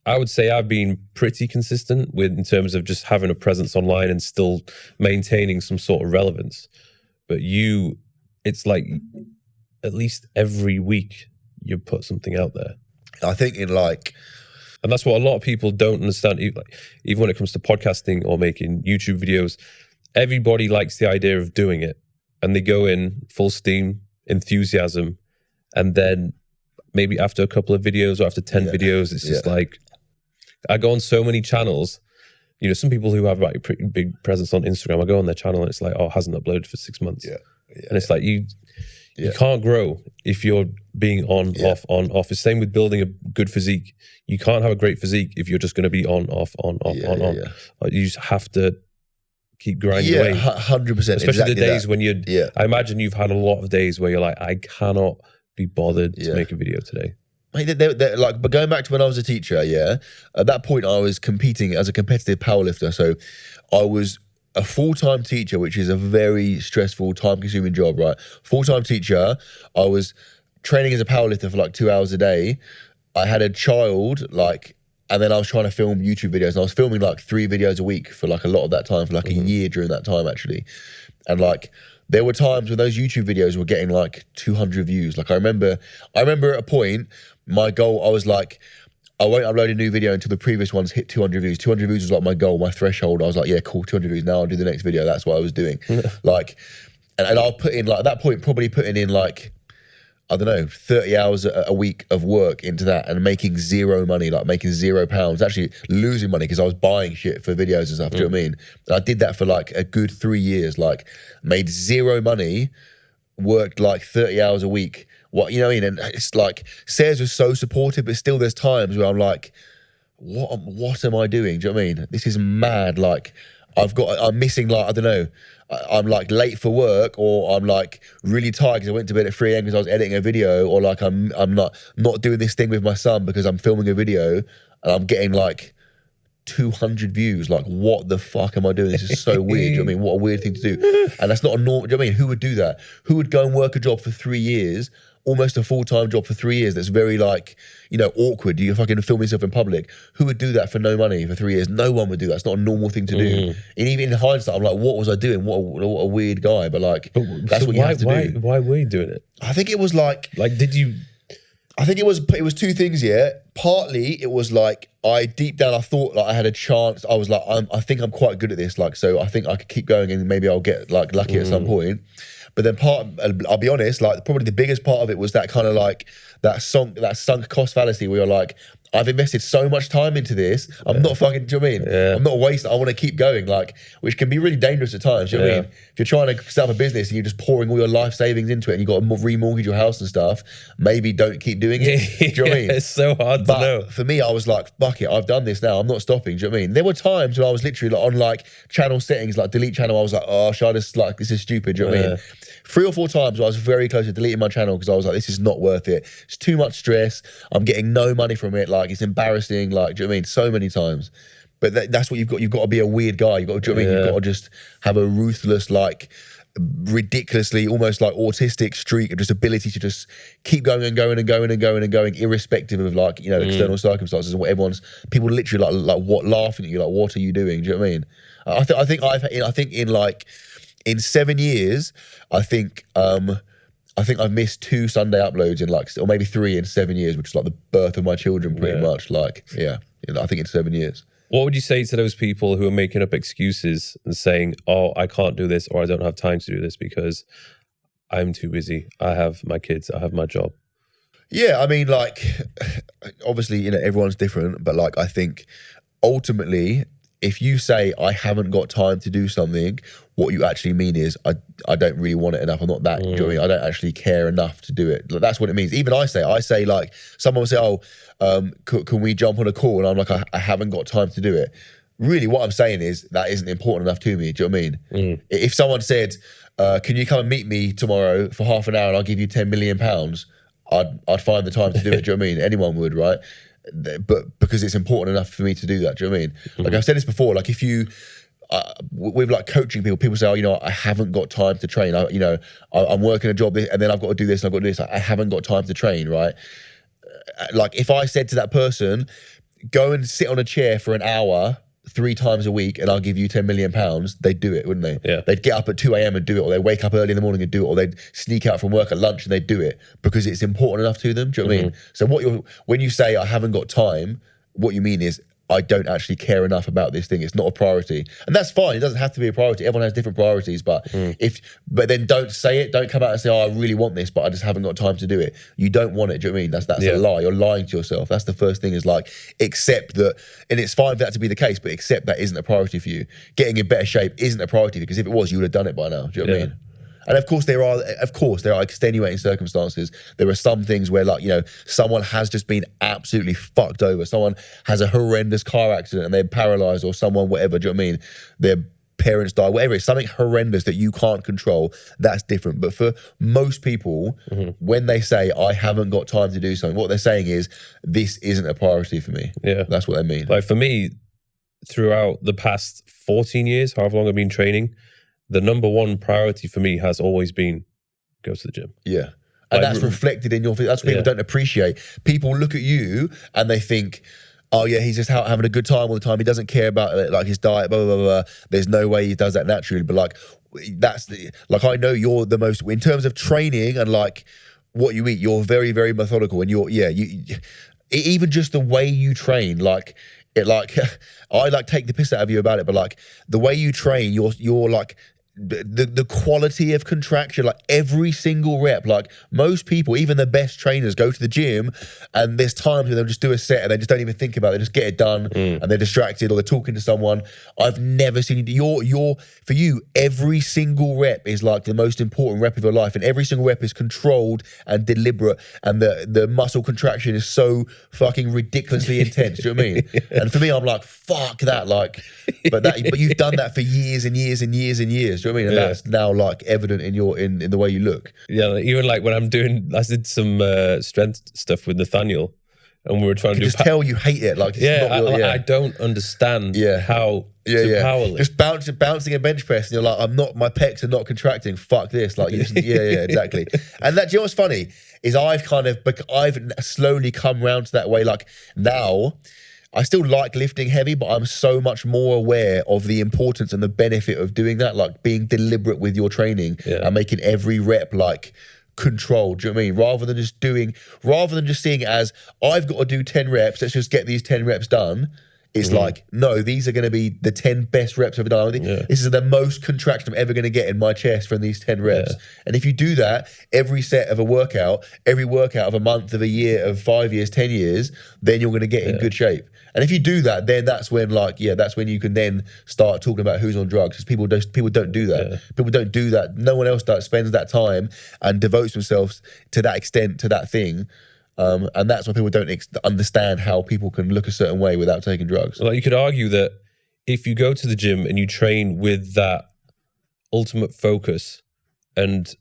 I would say I've been pretty consistent in terms of just having a presence online and still maintaining some sort of relevance. But it's like at least every week you put something out there. I think and that's what a lot of people don't understand. Even when it comes to podcasting or making YouTube videos, everybody likes the idea of doing it, and they go in full steam, enthusiasm, and then maybe after a couple of videos or after 10 videos, it's just like, I go on so many channels, you know, some people who have like a pretty big presence on Instagram, I go on their channel and it's like, oh, it hasn't uploaded for 6 months. And it's like, you can't grow if you're being on, off, on, off. It's the same with building a good physique. You can't have a great physique if you're just going to be on, off, on, off, on, on. You just have to keep grinding away. 100%. Especially exactly the days when I imagine you've had a lot of days where you're like, I cannot be bothered to make a video today. They're like, but going back to when I was a teacher, at that point I was competing as a competitive powerlifter. So I was a full-time teacher, which is a very stressful, time-consuming job, right? Full-time teacher. I was training as a powerlifter for like 2 hours a day. I had a child, and then I was trying to film YouTube videos, and I was filming like 3 videos a week for like a lot of that time, for like a year during that time actually. And like, there were times when those YouTube videos were getting like 200 views. Like I remember at a point, my goal, I was like, I won't upload a new video until the previous ones hit 200 views. 200 views was like my goal, my threshold. I was like, yeah, cool, 200 views. Now I'll do the next video. That's what I was doing. Like, and I'll put in like, at that point, probably putting in like, I don't know, 30 hours a week of work into that and making zero money, like making £0, actually losing money because I was buying shit for videos and stuff. Do you know what I mean? And I did that for like a good 3 years, like made zero money, worked like 30 hours a week. What, you know what I mean? And it's like, Sayers was so supportive, but still there's times where I'm like, what am I doing? Do you know what I mean? This is mad. Like, I'm missing, like, I don't know, I'm like late for work, or I'm like really tired because I went to bed at 3 a.m. because I was editing a video, or like I'm not doing this thing with my son because I'm filming a video and I'm getting like 200 views. Like, what the fuck am I doing? This is so weird. Do you know what I mean? What a weird thing to do. And that's not a normal, do you know what I mean? Who would do that? Who would go and work a job for 3 years, almost a full-time job for 3 years, that's very like, you know, awkward? You fucking film yourself in public. Who would do that for no money for 3 years? No one would do that. It's not a normal thing to do. And even in hindsight, I'm like, what was I doing? What a weird guy. But like, that's what you have to do. Why were you doing it? I think it was like did you? I think it was 2 things, Partly it was like, deep down I thought like I had a chance. I was like, I think I'm quite good at this. Like, so I think I could keep going and maybe I'll get like lucky at some point. But then I'll be honest, like probably the biggest part of it was that kind of like that sunk cost fallacy where you're like, I've invested so much time into this. I'm not fucking, do you know what I mean? I'm not wasting. I want to keep going, like, which can be really dangerous at times. Do you know what I mean? If you're trying to set up a business and you're just pouring all your life savings into it and you've got to remortgage your house and stuff, maybe don't keep doing it. Do you know what I mean? It's so hard to know. For me, I was like, fuck it, I've done this now. I'm not stopping. Do you know what I mean? There were times when I was literally like, on like channel settings, like delete channel. I was like, oh, should I just, like, this is stupid. Do you know what I mean? 3 or 4 times I was very close to deleting my channel because I was like, this is not worth it. It's too much stress. I'm getting no money from it. Like, it's embarrassing. Like, do you know what I mean? So many times. But that's what you've got. You've got to be a weird guy. You've got to, do you know what I mean? You've got to just have a ruthless, like, ridiculously, almost like autistic streak of just ability to just keep going and going and going and going and going, irrespective of like, you know, external circumstances and what people literally like what laughing at you, like, what are you doing? Do you know what I mean? I think in 7 years, I think I think I've missed 2 Sunday uploads in like, or maybe 3 in 7 years, which is like the birth of my children pretty much. Like, I think it's 7 years. What would you say to those people who are making up excuses and saying, oh, I can't do this, or I don't have time to do this because I'm too busy. I have my kids, I have my job. Yeah, I mean, like, obviously, everyone's different, but like, I think ultimately, if you say I haven't got time to do something, what you actually mean is I don't really want it enough. I'm not that, do you know what I mean? I don't actually care enough to do it. Like, that's what it means. Even I say like, someone will say, oh, can we jump on a call? And I'm like, I haven't got time to do it. Really, what I'm saying is that isn't important enough to me. Do you know what I mean? If someone said, can you come and meet me tomorrow for half an hour and I'll give you £10 million, I'd find the time to do it. Do you know what I mean? Anyone would, right? But because it's important enough for me to do that. Do you know what I mean? Like I've said this before, like if you, with like coaching people say, oh, I haven't got time to train. I'm working a job and then I've got to do this and I've got to do this. I haven't got time to train, right? Like if I said to that person, go and sit on a chair for an hour 3 times a week and I'll give you £10 million, they'd do it, wouldn't they? Yeah. They'd get up at 2 a.m. and do it, or they'd wake up early in the morning and do it, or they'd sneak out from work at lunch and they'd do it because it's important enough to them. Do you know what I mean? So when you say I haven't got time, what you mean is I don't actually care enough about this thing. It's not a priority. And that's fine. It doesn't have to be a priority. Everyone has different priorities, but then don't say it. Don't come out and say, oh, I really want this, but I just haven't got time to do it. You don't want it. Do you know what I mean? That's a lie. You're lying to yourself. That's the first thing, is like, accept that, and it's fine for that to be the case, but accept that isn't a priority for you. Getting in better shape isn't a priority, because if it was, you would have done it by now. Do you know what I mean? And of course there are extenuating circumstances. There are some things where, like, someone has just been absolutely fucked over. Someone has a horrendous car accident and they're paralyzed, or someone, whatever, do you know what I mean? Their parents die, whatever. It's something horrendous that you can't control. That's different. But for most people, when they say, I haven't got time to do something, what they're saying is, this isn't a priority for me. Yeah. That's what they mean. Like for me, throughout the past 14 years, however long I've been training, the number one priority for me has always been go to the gym. Yeah. And that's reflected in your, that's what people don't appreciate. People look at you and they think, oh yeah, he's just having a good time all the time. He doesn't care about like his diet, blah, blah, blah, blah. There's no way he does that naturally. But like, I know you're the most, in terms of training and like what you eat, you're very, very methodical. And even just the way you train, like, I like take the piss out of you about it, but like the way you train, you're like, the quality of contraction, like every single rep, like most people, even the best trainers, go to the gym and there's times where they'll just do a set and they just don't even think about it, they just get it done and they're distracted or they're talking to someone. I've never seen you, for you, every single rep is like the most important rep of your life, and every single rep is controlled and deliberate, and the muscle contraction is so fucking ridiculously intense. Do you know what I mean? And for me, I'm like, fuck that, like, but you've done that for years and years and years and years. Do you know what I mean? And that's now like evident in the way you look. Yeah, like, even like when I did some strength stuff with Nathaniel, and we were trying to just tell you hate it. Like, I don't understand how to power lift. Just bouncing a bench press, and you're like, my pecs are not contracting. Fuck this. Like, exactly. And that, do you know what's funny is I've slowly come round to that way. Like now, I still like lifting heavy, but I'm so much more aware of the importance and the benefit of doing that, like being deliberate with your training and making every rep like controlled. Do you know what I mean? Rather than just seeing it as, I've got to do 10 reps, let's just get these 10 reps done. It's like, no, these are going to be the 10 best reps I've done. This is the most contraction I'm ever going to get in my chest from these 10 reps. And if you do that every set of a workout, every workout of a month, of a year, of 5 years, 10 years, then you're going to get in good shape. And if you do that, then that's when that's when you can then start talking about who's on drugs, because people don't do that. People don't do that. No one else spends that time and devotes themselves to that extent to that thing. And that's why people don't understand how people can look a certain way without taking drugs. Like, you could argue that if you go to the gym and you train with that ultimate focus and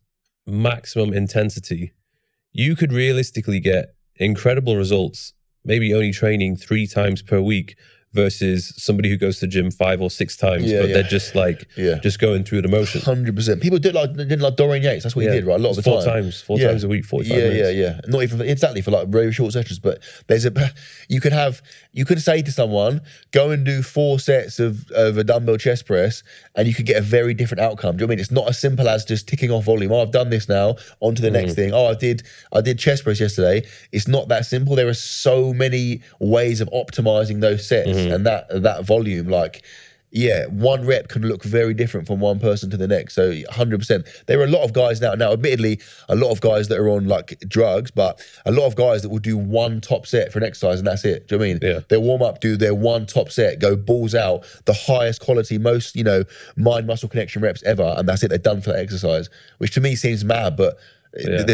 maximum intensity, you could realistically get incredible results, maybe only training 3 times per week, versus somebody who goes to the gym 5 or 6 times, but they're just like just going through the motion. 100%. People did like Dorian Yates. That's what he did, right? A lot of the four time. Four times a week, 45 minutes. Yeah. Not even exactly for like very short sessions, but you could say to someone, go and do 4 sets of a dumbbell chest press, and you could get a very different outcome. Do you know what I mean? It's not as simple as just ticking off volume. Oh, I've done this now. On to the next thing. Oh, I did chest press yesterday. It's not that simple. There are so many ways of optimizing those sets and that volume. Like, one rep can look very different from one person to the next. So 100%. There are a lot of guys now. Now, admittedly, a lot of guys that are on like drugs, but a lot of guys that will do one top set for an exercise and that's it. Do you know what I mean? Yeah. They'll warm up, do their one top set, go balls out, the highest quality, most, mind-muscle connection reps ever, and that's it. They're done for that exercise, which to me seems mad, but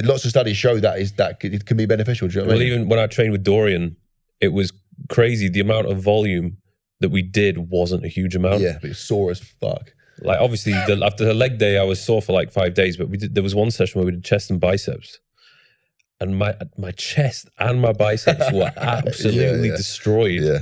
lots of studies show that it can be beneficial. Do you know what I mean? Even when I trained with Dorian, it was crazy. The amount of volume that we did wasn't a huge amount. Yeah, but it's sore as fuck. Like obviously, after the leg day, I was sore for like 5 days. But there was one session where we did chest and biceps, and my chest and my biceps were absolutely destroyed. Yeah.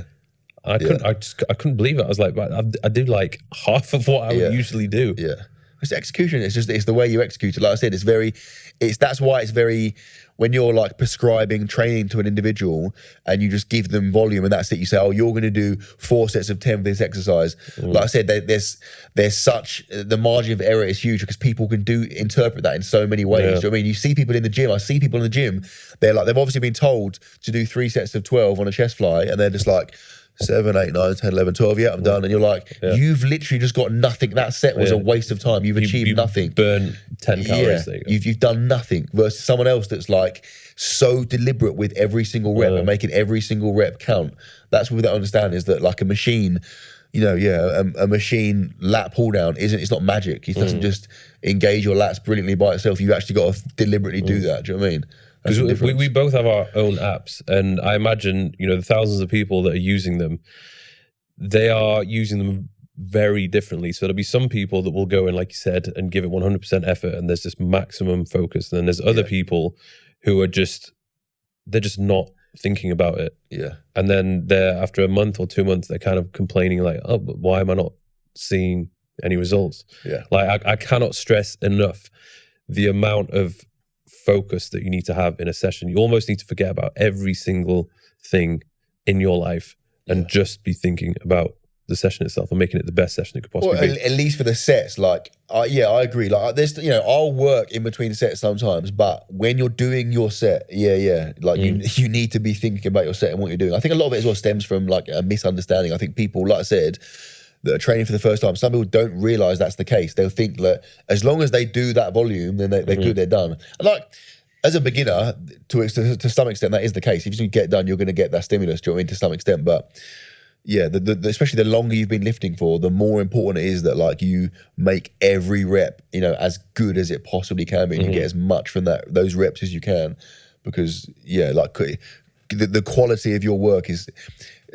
I couldn't believe it. I was like, I did like half of what I would usually do. Yeah. It's execution. It's the way you execute it. Like I said, that's why it's very, when you're like prescribing training to an individual and you just give them volume and that's it. You say, oh, you're going to do 4 sets of 10 for this exercise. Like I said, the margin of error is huge because people can interpret that in so many ways. Do you know what I mean? You see people in the gym. I see people in the gym. They've obviously been told to do 3 sets of 12 on a chest fly, and they're just like, 7, 8, 9, 10, 11, 12, I'm done. And you're like, you've literally just got nothing. That set was a waste of time. You've achieved nothing. Burn 10 calories. You've done nothing versus someone else that's like so deliberate with every single rep and making every single rep count. That's what they understand, is that like a machine, a machine lat pull down it's not magic. It doesn't just engage your lats brilliantly by itself. You actually got to deliberately do that. Do you know what I mean? Because we both have our own apps, and I imagine, the thousands of people that are using them, they are using them very differently. So there'll be some people that will go in, like you said, and give it 100% effort, and there's this maximum focus. And then there's other people who are they're just not thinking about it. Yeah. And then after a month or 2 months, they're kind of complaining like, oh, but why am I not seeing any results? Yeah. Like I cannot stress enough the amount of focus that you need to have in a session. You almost need to forget about every single thing in your life and just be thinking about the session itself and making it the best session it could possibly be. At least for the sets, like, I agree. Like, there's, I'll work in between sets sometimes, but when you're doing your set, like you need to be thinking about your set and what you're doing. I think a lot of it as well stems from like a misunderstanding. I think people, like I said, that are training for the first time, some people don't realize that's the case. They'll think that as long as they do that volume, then they're good, they're done. And like, as a beginner, to some extent, that is the case. If you get done, you're going to get that stimulus, do you know what I mean, to some extent. But yeah, especially the longer you've been lifting for, the more important it is that like you make every rep, as good as it possibly can be, and you get as much from those reps as you can, because like the quality of your work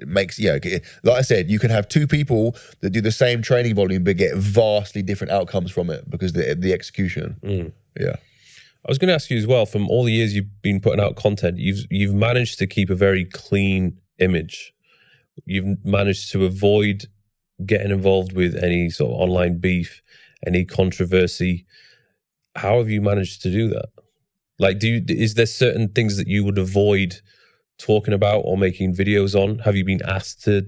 makes like I said, you can have 2 people that do the same training volume but get vastly different outcomes from it because the execution. Yeah. I was going to ask you as well, from all the years you've been putting out content, you've managed to keep a very clean image. You've managed to avoid getting involved with any sort of online beef, any controversy. How have you managed to do that? Like, is there certain things that you would avoid talking about or making videos on? Have you been asked to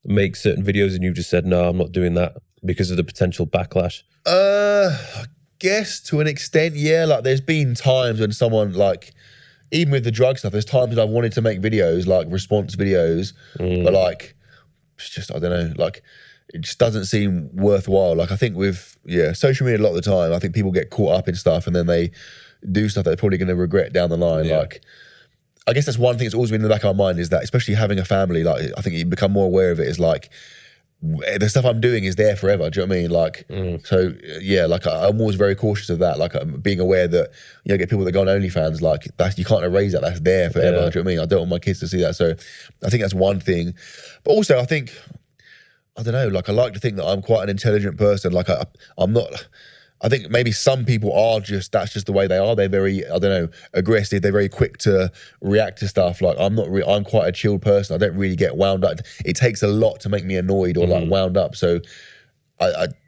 make certain videos and you've just said, no, I'm not doing that because of the potential backlash? I guess to an extent, yeah. Like there's been times when someone, like, even with the drug stuff, there's times when I wanted to make videos, like response videos, but like, it's just, I don't know, like, it just doesn't seem worthwhile. Like I think with, social media a lot of the time, I think people get caught up in stuff and then they do stuff that they're probably going to regret down the line. Like, I guess that's one thing that's always been in the back of my mind, is that especially having a family, like I think you become more aware of it, is like the stuff I'm doing is there forever. Do you know what I mean? Like, so like I'm always very cautious of that. Like I'm being aware that, get people that go on OnlyFans, like you can't erase that. That's there forever. Do you know what I mean? I don't want my kids to see that. So I think that's one thing. But also I think, I don't know, like I like to think that I'm quite an intelligent person. Like I'm not, I think maybe some people are that's just the way they are. They're very, I don't know, aggressive. They're very quick to react to stuff. Like I'm quite a chilled person. I don't really get wound up. It takes a lot to make me annoyed or like wound up. So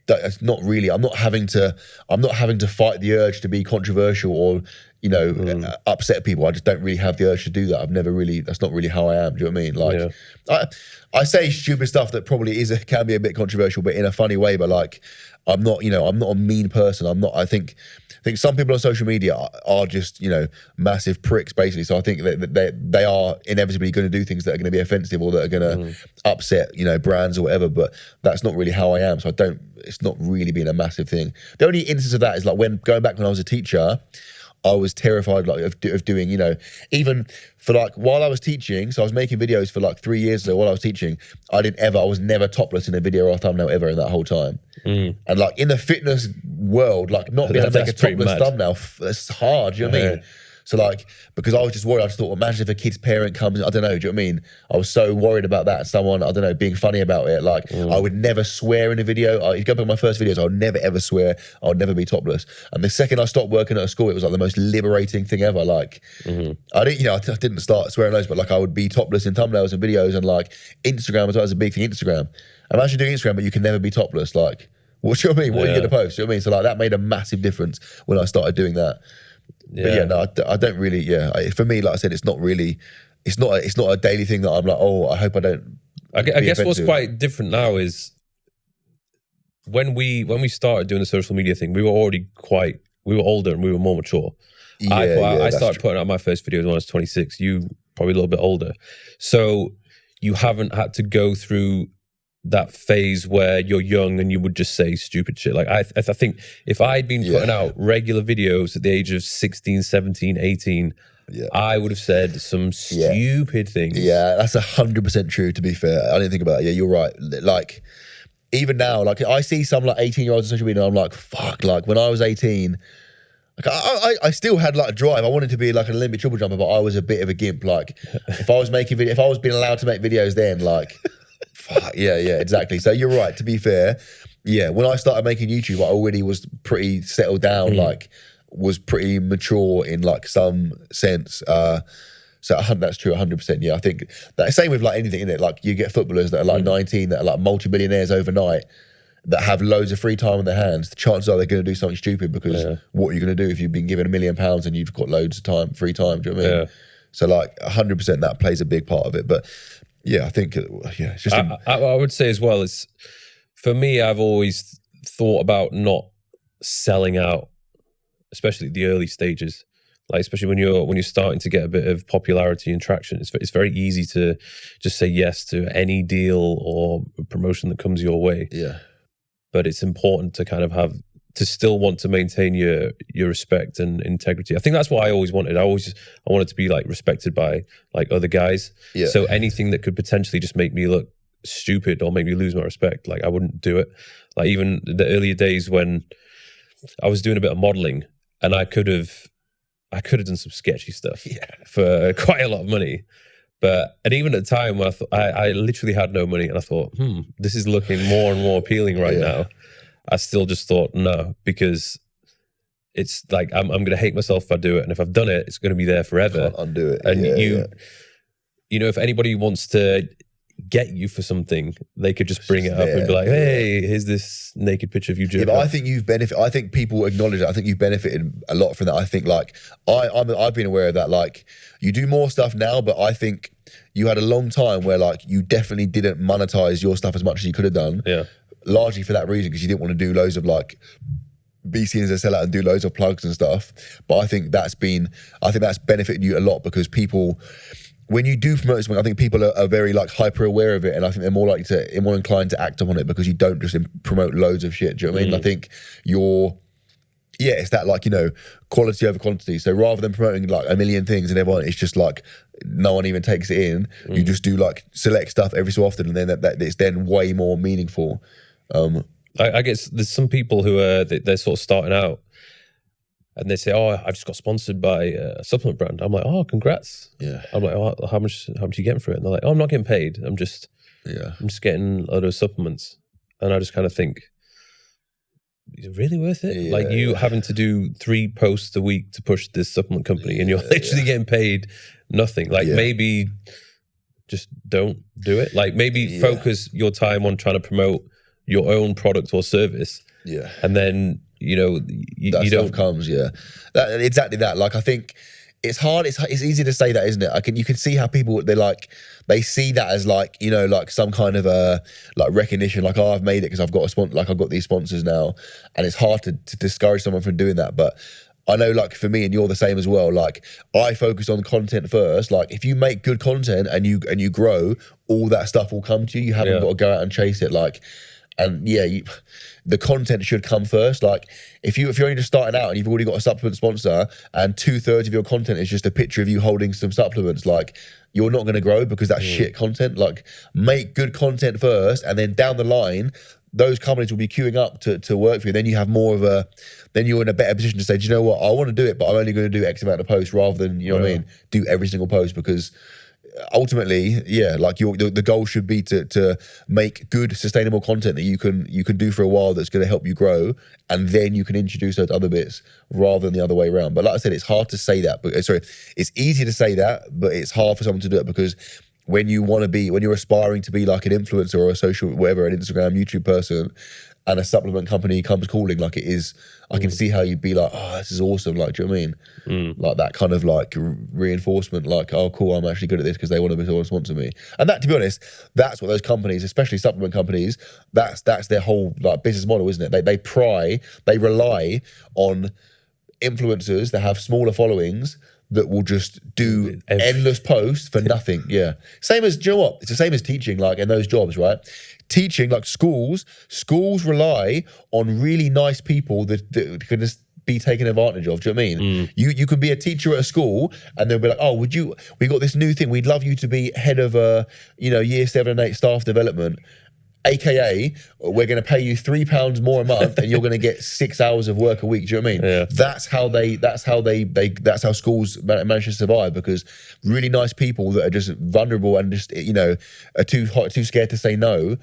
it's not really, I'm not having to fight the urge to be controversial or, you know, upset people. I just don't really have the urge to do that. That's not really how I am. Do you know what I mean? Like I say stupid stuff that probably can be a bit controversial, but in a funny way. But like, I'm not a mean person. I think some people on social media are just, you know, massive pricks basically. So I think that they are inevitably going to do things that are going to be offensive or that are going to upset, you know, brands or whatever. But that's not really how I am. So it's not really been a massive thing. The only instance of that is like going back when I was a teacher, I was terrified like of doing, you know, even for like while I was teaching, so I was making videos for like 3 years while I was teaching, I was never topless in a video or a thumbnail ever in that whole time. And like in the fitness world, like not being able to make a topless thumbnail, that's hard, do you know what I mean? So like, because I was just worried, I just thought, imagine if a kid's parent comes, I don't know, do you know what I mean? I was so worried about that, someone, I don't know, being funny about it. Like, I would never swear in a video. If you go back to my first videos, I would never ever swear. I would never be topless. And the second I stopped working at a school, it was like the most liberating thing ever. Like, I didn't start swearing loads, but like I would be topless in thumbnails and videos, and like Instagram as well as a big thing, Instagram. Imagine doing Instagram, but you can never be topless. Like, what do you know what I mean? What are you going to post? Do you know what I mean? So like that made a massive difference when I started doing that. But yeah, no, I don't really. For me, like I said, it's not a daily thing that I'm like, oh, I hope I don't. I guess what's quite different now is when we started doing the social media thing, we were older and we were more mature. I started putting out my first videos when I was 26. You probably a little bit older, so you haven't had to go through that phase where you're young and you would just say stupid shit. Like I think if I'd been putting out regular videos at the age of 16, 17, 18, I would have said some stupid things. Yeah, that's 100% true, to be fair. I didn't think about it. Yeah, you're right. Like, even now, like I see some like 18-year-olds on social media and I'm like, fuck, like when I was 18, like I still had like a drive. I wanted to be like an Olympic triple jumper, but I was a bit of a gimp. Like if I was being allowed to make videos then, like, fuck, yeah, exactly. So you're right, to be fair. Yeah, when I started making YouTube, I already was pretty settled down, like was pretty mature in like some sense. So that's true, 100%. Yeah, I think that same with like anything in it. Like you get footballers that are like 19, that are like multi-billionaires overnight, that have loads of free time on their hands. The chances are they're going to do something stupid because what are you going to do if you've been given £1 million and you've got loads of free time? Do you know what I mean? So like 100% that plays a big part of it. But yeah, I think it's just. I would say as well, it's for me. I've always thought about not selling out, especially the early stages. Like especially when you're starting to get a bit of popularity and traction, it's very easy to just say yes to any deal or promotion that comes your way. Yeah, but it's important to kind of still want to maintain your respect and integrity. I think that's what I always wanted. I wanted to be like respected by like other guys. Yeah. So anything that could potentially just make me look stupid or make me lose my respect, like I wouldn't do it. Like even the earlier days when I was doing a bit of modeling and I could have done some sketchy stuff for quite a lot of money. And even at the time when I literally had no money and I thought, this is looking more and more appealing right now. I still just thought no, because it's like I'm going to hate myself if I do it, and if I've done it, it's going to be there forever. Can't undo it. And you know, if anybody wants to get you for something, they could just bring it up and be like, "Hey, here's this naked picture of you." Yeah, but I think you've benefited. I think people acknowledge it. I think you've benefited a lot from that. I think like I've been aware of that. Like you do more stuff now, but I think you had a long time where like you definitely didn't monetize your stuff as much as you could have done. Yeah. Largely for that reason, because you didn't want to do loads of like be seen as a sellout and do loads of plugs and stuff. But I think that's benefited you a lot, because people, when you do promote something, I think people are very like hyper aware of it, and I think they're more inclined to act upon it, because you don't just promote loads of shit. Do you know what I mean? I think it's that like, you know, quality over quantity. So rather than promoting like a million things and everyone, it's just like no one even takes it in. You just do like select stuff every so often, and then that it's then way more meaningful. I guess there's some people who they're sort of starting out and they say, "Oh, I just got sponsored by a supplement brand." I'm like, "Oh, congrats!" Yeah. I'm like, "Oh, how much are you getting for it?" And they're like, "Oh, I'm not getting paid. I'm just getting a load of supplements." And I just kind of think, is it really worth it? Yeah, Like you having to do 3 posts a week to push this supplement company and you're literally getting paid nothing. Like maybe just don't do it. Like maybe focus your time on trying to promote your own product or service. Yeah. And then, you know, you don't comes, exactly that. Like, I think it's hard. It's easy to say that, isn't it? You can see how people, they see that as like, you know, like some kind of like recognition, like, oh, I've made it because I've got a sponsor, like I've got these sponsors now. And it's hard to discourage someone from doing that. But I know, like, for me, and you're the same as well, like, I focus on content first. Like, if you make good content and you grow, all that stuff will come to you. You haven't got to go out and chase it. Like, and the content should come first. Like, if you're only just starting out and you've already got a supplement sponsor and 2/3 of your content is just a picture of you holding some supplements, like, you're not going to grow because that's shit content. Like, make good content first, and then down the line, those companies will be queuing up to work for you. Then you have more of then you're in a better position to say, do you know what, I want to do it, but I'm only going to do X amount of posts, rather than, you know what I mean, do every single post. Because ultimately, like, the goal should be to make good, sustainable content that you can do for a while, that's going to help you grow, and then you can introduce those other bits, rather than the other way around. But like I said, it's hard to say that. But it's easy to say that, but it's hard for someone to do it, because when you're aspiring to be like an influencer or a social, whatever, an Instagram, YouTube person, and a supplement company comes calling, like it is, I can see how you'd be like, oh, this is awesome. Like, do you know what I mean? Like that kind of like reinforcement, like, oh, cool, I'm actually good at this because they want to sponsor me. And that, to be honest, that's what those companies, especially supplement companies, that's their whole like business model, isn't it? They rely on influencers that have smaller followings that will just do endless posts for nothing. Yeah. Same as, do you know what? It's the same as teaching, like, in those jobs, right? Teaching, like schools rely on really nice people that can just be taken advantage of. Do you know what I mean? You can be a teacher at a school and they'll be like, oh, we got this new thing. We'd love you to be head of year 7 and 8 staff development. AKA, we're going to pay you £3 more a month, and you're going to get 6 hours of work a week. Do you know what I mean? Yeah. That's how schools manage to survive, because really nice people that are just vulnerable and just, are too scared to say no,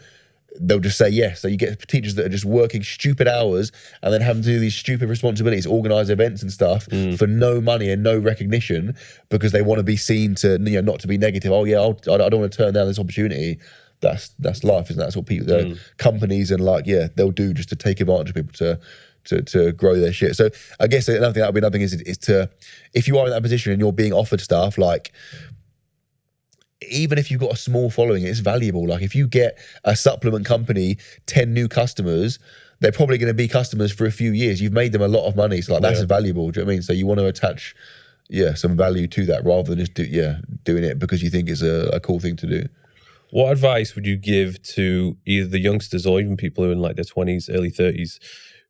they'll just say yes. So you get teachers that are just working stupid hours and then having to do these stupid responsibilities, organise events and stuff for no money and no recognition, because they want to be seen to, not to be negative. Oh yeah, I don't want to turn down this opportunity. That's life, isn't it? That's what people, companies and they'll do just to take advantage of people to grow their shit. So I guess another thing that would be another thing is to, if you are in that position and you're being offered stuff, like, even if you've got a small following, it's valuable. Like, if you get a supplement company 10 new customers, they're probably going to be customers for a few years. You've made them a lot of money, so that's valuable. Do you know what I mean? So you want to attach some value to that, rather than just doing it because you think it's a cool thing to do. What advice would you give to either the youngsters or even people who are in like their 20s, early 30s,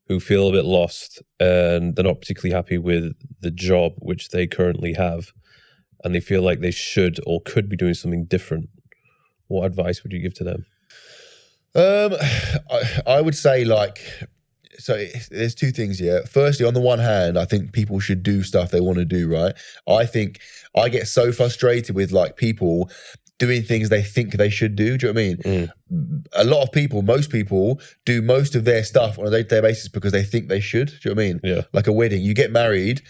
who feel a bit lost and they're not particularly happy with the job which they currently have, and they feel like they should or could be doing something different? What advice would you give to them? I would say, there's two things here. Firstly, on the one hand, I think people should do stuff they want to do, right? I think I get so frustrated with people doing things they think they should do. Do you know what I mean? A lot of people, most people, do most of their stuff on a day-to-day basis because they think they should. Do you know what I mean? Yeah. Like a wedding, you get married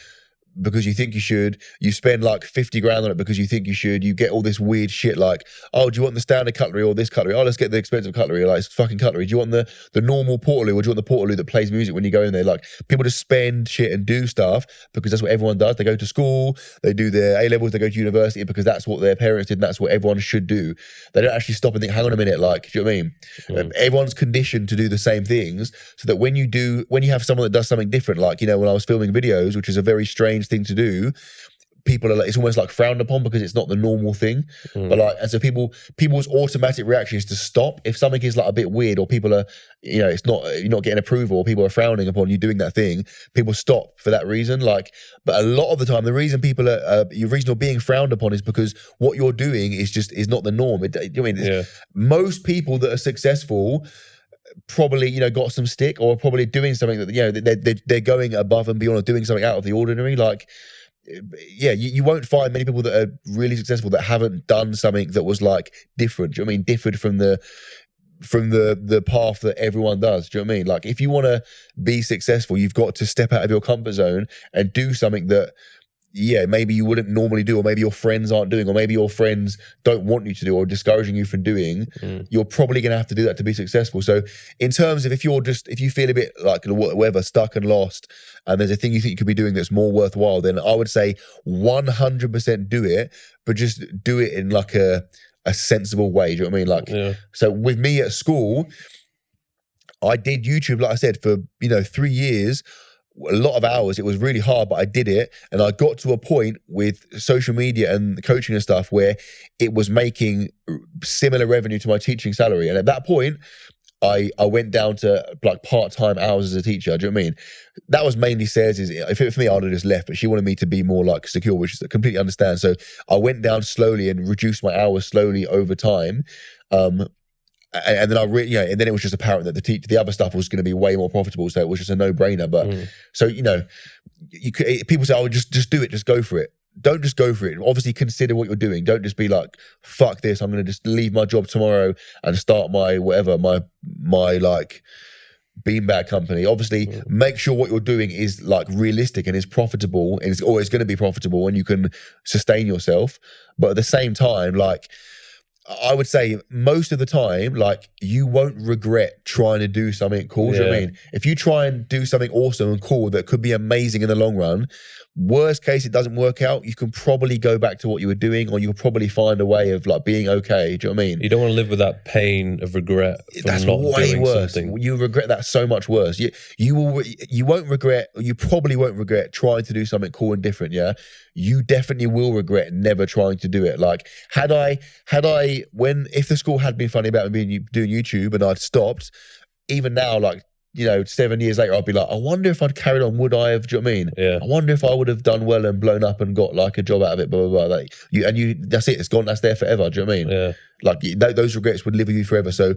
because you think you should, you spend like 50 grand on it because you think you should, you get all this weird shit like, oh, do you want the standard cutlery or this cutlery? Oh, let's get the expensive cutlery, like, it's fucking cutlery. Do you want the normal portaloo, or do you want the portaloo that plays music when you go in there? Like, people just spend shit and do stuff because that's what everyone does. They go to school, they do their A-levels, they go to university because that's what their parents did and that's what everyone should do. They don't actually stop and think, hang on a minute, like, do you know what I mean? Everyone's conditioned to do the same things, so that when you have someone that does something different, like, when I was filming videos, which is a very strange thing to do, people are like, it's almost like frowned upon because it's not the normal thing. But and so people's automatic reaction is to stop if something is like a bit weird, or people are, it's not, you're not getting approval, or people are frowning upon you doing that thing. People stop for that reason. Like, but a lot of the time, the reason people are you're being frowned upon is because what you're doing is not the norm. Most people that are successful probably got some stick, or probably doing something that they're going above and beyond, or doing something out of the ordinary. Like, you won't find many people that are really successful that haven't done something that was like different. Do you know what I mean? Differed from the the path that everyone does. Do you know what I mean? Like, if you want to be successful, you've got to step out of your comfort zone and do something that, yeah, maybe you wouldn't normally do, or maybe your friends aren't doing, or maybe your friends don't want you to do, or discouraging you from doing. You're probably going to have to do that to be successful. So in terms of if you feel a bit like whatever, stuck and lost, and there's a thing you think you could be doing that's more worthwhile, then I would say 100% do it, but just do it in like a sensible way. Do you know what I mean? Like, so with me at school, I did YouTube, like I said, for 3 years. A lot of hours. It was really hard, but I did it, and I got to a point with social media and coaching and stuff where it was making similar revenue to my teaching salary. And at that point, I went down to like part-time hours as a teacher. Do you know what I mean? That was mainly Sarah's. If it was for me, I would have just left, but she wanted me to be more like secure, which I completely understand. So I went down slowly and reduced my hours slowly over time. And then and then it was just apparent that the other stuff was going to be way more profitable, so it was just a no-brainer. But so people say, "Oh, just do it, just go for it." Don't just go for it. Obviously, consider what you're doing. Don't just be like, "Fuck this! I'm going to just leave my job tomorrow and start my whatever, my like beanbag company." Obviously, make sure what you're doing is like realistic and is profitable, and it's always going to be profitable, and you can sustain yourself. But at the same time, like, I would say most of the time, like, you won't regret trying to do something cool. Do you know what I mean? If you try and do something awesome and cool that could be amazing in the long run, worst case, it doesn't work out, you can probably go back to what you were doing, or you'll probably find a way of like being okay. Do you know what I mean? You don't want to live with that pain of regret. That's not way doing worse. Something. You regret that so much worse. You won't regret, or you probably won't regret trying to do something cool and different. Yeah, you definitely will regret never trying to do it. Like, if the school had been funny about me doing YouTube and I'd stopped, even now, like, 7 years later, I'd be like, I wonder if I'd carried on, would I have? Do you know what I mean? Yeah. I wonder if I would have done well and blown up and got like a job out of it, blah, blah, blah. Like, that's it, it's gone, that's there forever. Do you know what I mean? Yeah. Like, those regrets would live with you forever. So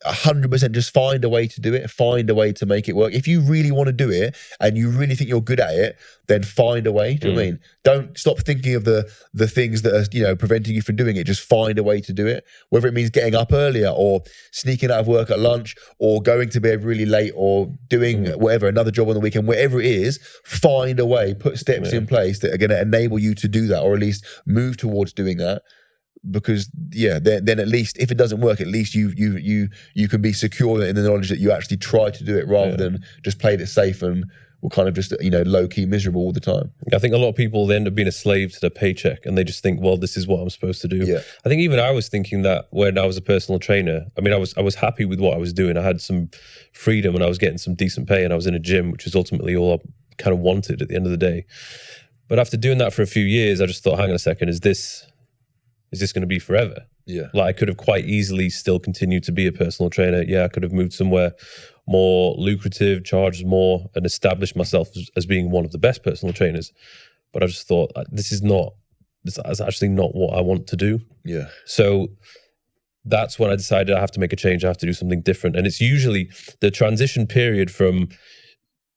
100% just find a way to do it, find a way to make it work. If you really want to do it and you really think you're good at it, then find a way. Do you know what I mean? Don't stop thinking of the things that are preventing you from doing it. Just find a way to do it, whether it means getting up earlier or sneaking out of work at lunch or going to bed really late or doing whatever, another job on the weekend, whatever it is. Find a way, put steps in place that are going to enable you to do that, or at least move towards doing that. Because then at least if it doesn't work, at least you can be secure in the knowledge that you actually tried to do it, rather than just played it safe and were kind of just low key miserable all the time. I think a lot of people, they end up being a slave to their paycheck, and they just think, well, this is what I'm supposed to do. Yeah. I think even I was thinking that when I was a personal trainer. I mean, I was happy with what I was doing. I had some freedom and I was getting some decent pay, and I was in a gym, which is ultimately all I kind of wanted at the end of the day. But after doing that for a few years, I just thought, hang on a second, is this going to be forever? Yeah. Like, I could have quite easily still continued to be a personal trainer. Yeah, I could have moved somewhere more lucrative, charged more, and established myself as being one of the best personal trainers. But I just thought, this is actually not what I want to do. Yeah. So that's when I decided I have to make a change. I have to do something different. And it's usually the transition period from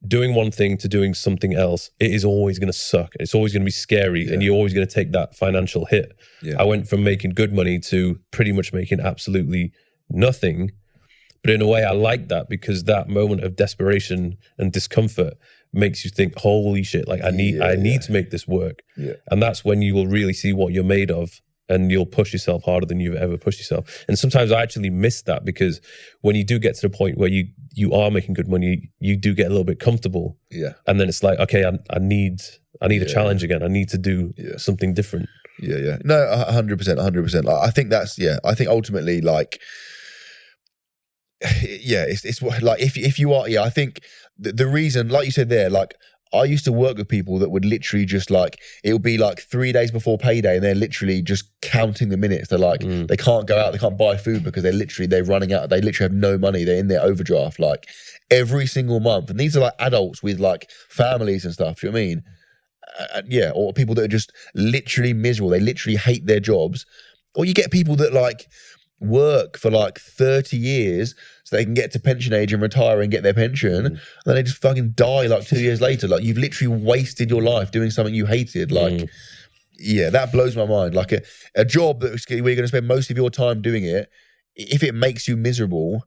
doing one thing to doing something else. It is always going to suck. It's always going to be scary, and you're always going to take that financial hit. Yeah. I went from making good money to pretty much making absolutely nothing. But in a way, I like that, because that moment of desperation and discomfort makes you think, holy shit, like I need to make this work. Yeah. And that's when you will really see what you're made of, and you'll push yourself harder than you've ever pushed yourself. And sometimes I actually miss that, because when you do get to the point where you are making good money, you do get a little bit comfortable. Yeah. And then it's like, okay, I need a challenge again. I need to do something different. Yeah. No, 100%. Like, I think I think ultimately, like, it's like, if you are, I think the reason, like you said there, like, I used to work with people that would literally just like, it would be like 3 days before payday and they're literally just counting the minutes. They're like, they can't go out, they can't buy food because they're running out. They literally have no money. They're in their overdraft like every single month. And these are like adults with like families and stuff. Do you know what I mean? Or people that are just literally miserable. They literally hate their jobs. Or you get people that like work for like 30 years so they can get to pension age and retire and get their pension, and then they just fucking die like 2 years later. Like, you've literally wasted your life doing something you hated. Like, that blows my mind. Like, a job that where you're going to spend most of your time doing it if it makes you miserable,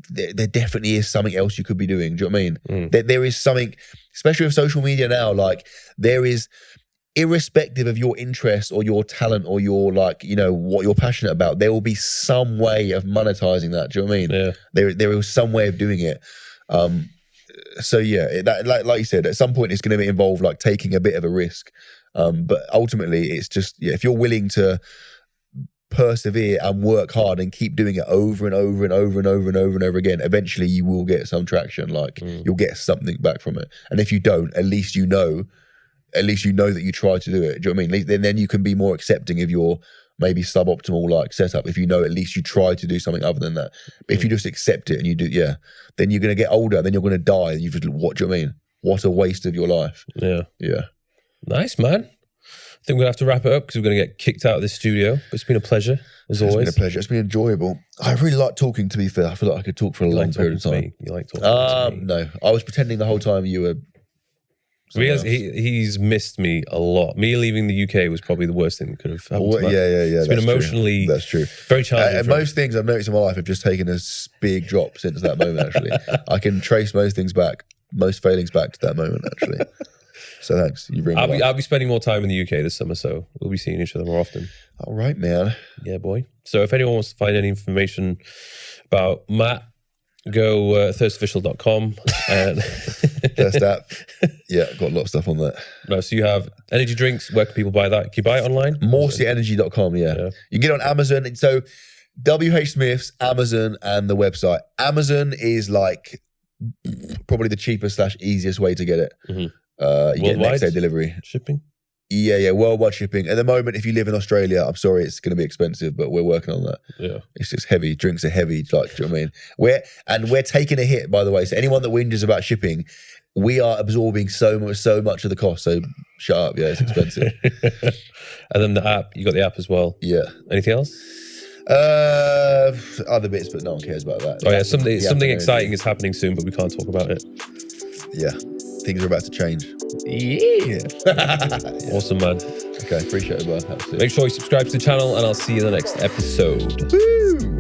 there definitely is something else you could be doing. Do you know what I mean? There is something, especially with social media now, like there is, irrespective of your interest or your talent or your like, you know, what you're passionate about, there will be some way of monetizing that. Do you know what I mean? Yeah. There is some way of doing it. So yeah, like you said, at some point it's going to involve like taking a bit of a risk. But ultimately it's just, if you're willing to persevere and work hard and keep doing it over and over and over and over and over and over again, eventually you will get some traction. Like you'll get something back from it. And if you don't, at least you know that you tried to do it. Do you know what I mean? Then you can be more accepting of your maybe suboptimal like setup. If you know at least you tried to do something other than that. But if you just accept it and you do, then you're going to get older. Then you're going to die. And what do you know what I mean? What a waste of your life. Yeah. Yeah. Nice, man. I think we're going to have to wrap it up because we're going to get kicked out of this studio. But it's been a pleasure, as always. It's been a pleasure. It's been enjoyable. I really like talking, to be fair. I feel like I could talk for a long period of time. You like talking to me? No. I was pretending the whole time you were... He's missed me a lot. Me leaving the UK was probably the worst thing that could have happened to me. Yeah. It's been emotionally... That's true. Very challenging. And most things I've noticed in my life have just taken a big drop since that moment, actually. I can trace most failings back to that moment, actually. So thanks. You bring I'll be spending more time in the UK this summer, so we'll be seeing each other more often. All right, man. Yeah, boy. So if anyone wants to find any information about Matt, go thirstofficial.com and Thirst app. Yeah, got a lot of stuff on that. No, so you have energy drinks. Where can people buy that? Can you buy it online? MorisaEnergy.com, yeah. You can get it on Amazon. So WH Smith's, Amazon, and the website. Amazon is like probably the cheapest / easiest way to get it. You get next day delivery. Shipping? Yeah, worldwide shipping. At the moment, if you live in Australia, I'm sorry, it's going to be expensive, but we're working on that. Yeah. It's just heavy. Drinks are heavy, like, do you know what I mean? We're taking a hit, by the way. So anyone that whinges about shipping, we are absorbing so much of the cost. So shut up, yeah, it's expensive. And then the app, you got the app as well. Yeah. Anything else? Other bits, but no one cares about that. Oh yeah, something exciting is happening soon, but we can't talk about it. Yeah. Things are about to change. Yeah. Awesome, man. Okay, appreciate it, bro. Make sure you subscribe to the channel and I'll see you in the next episode. Woo!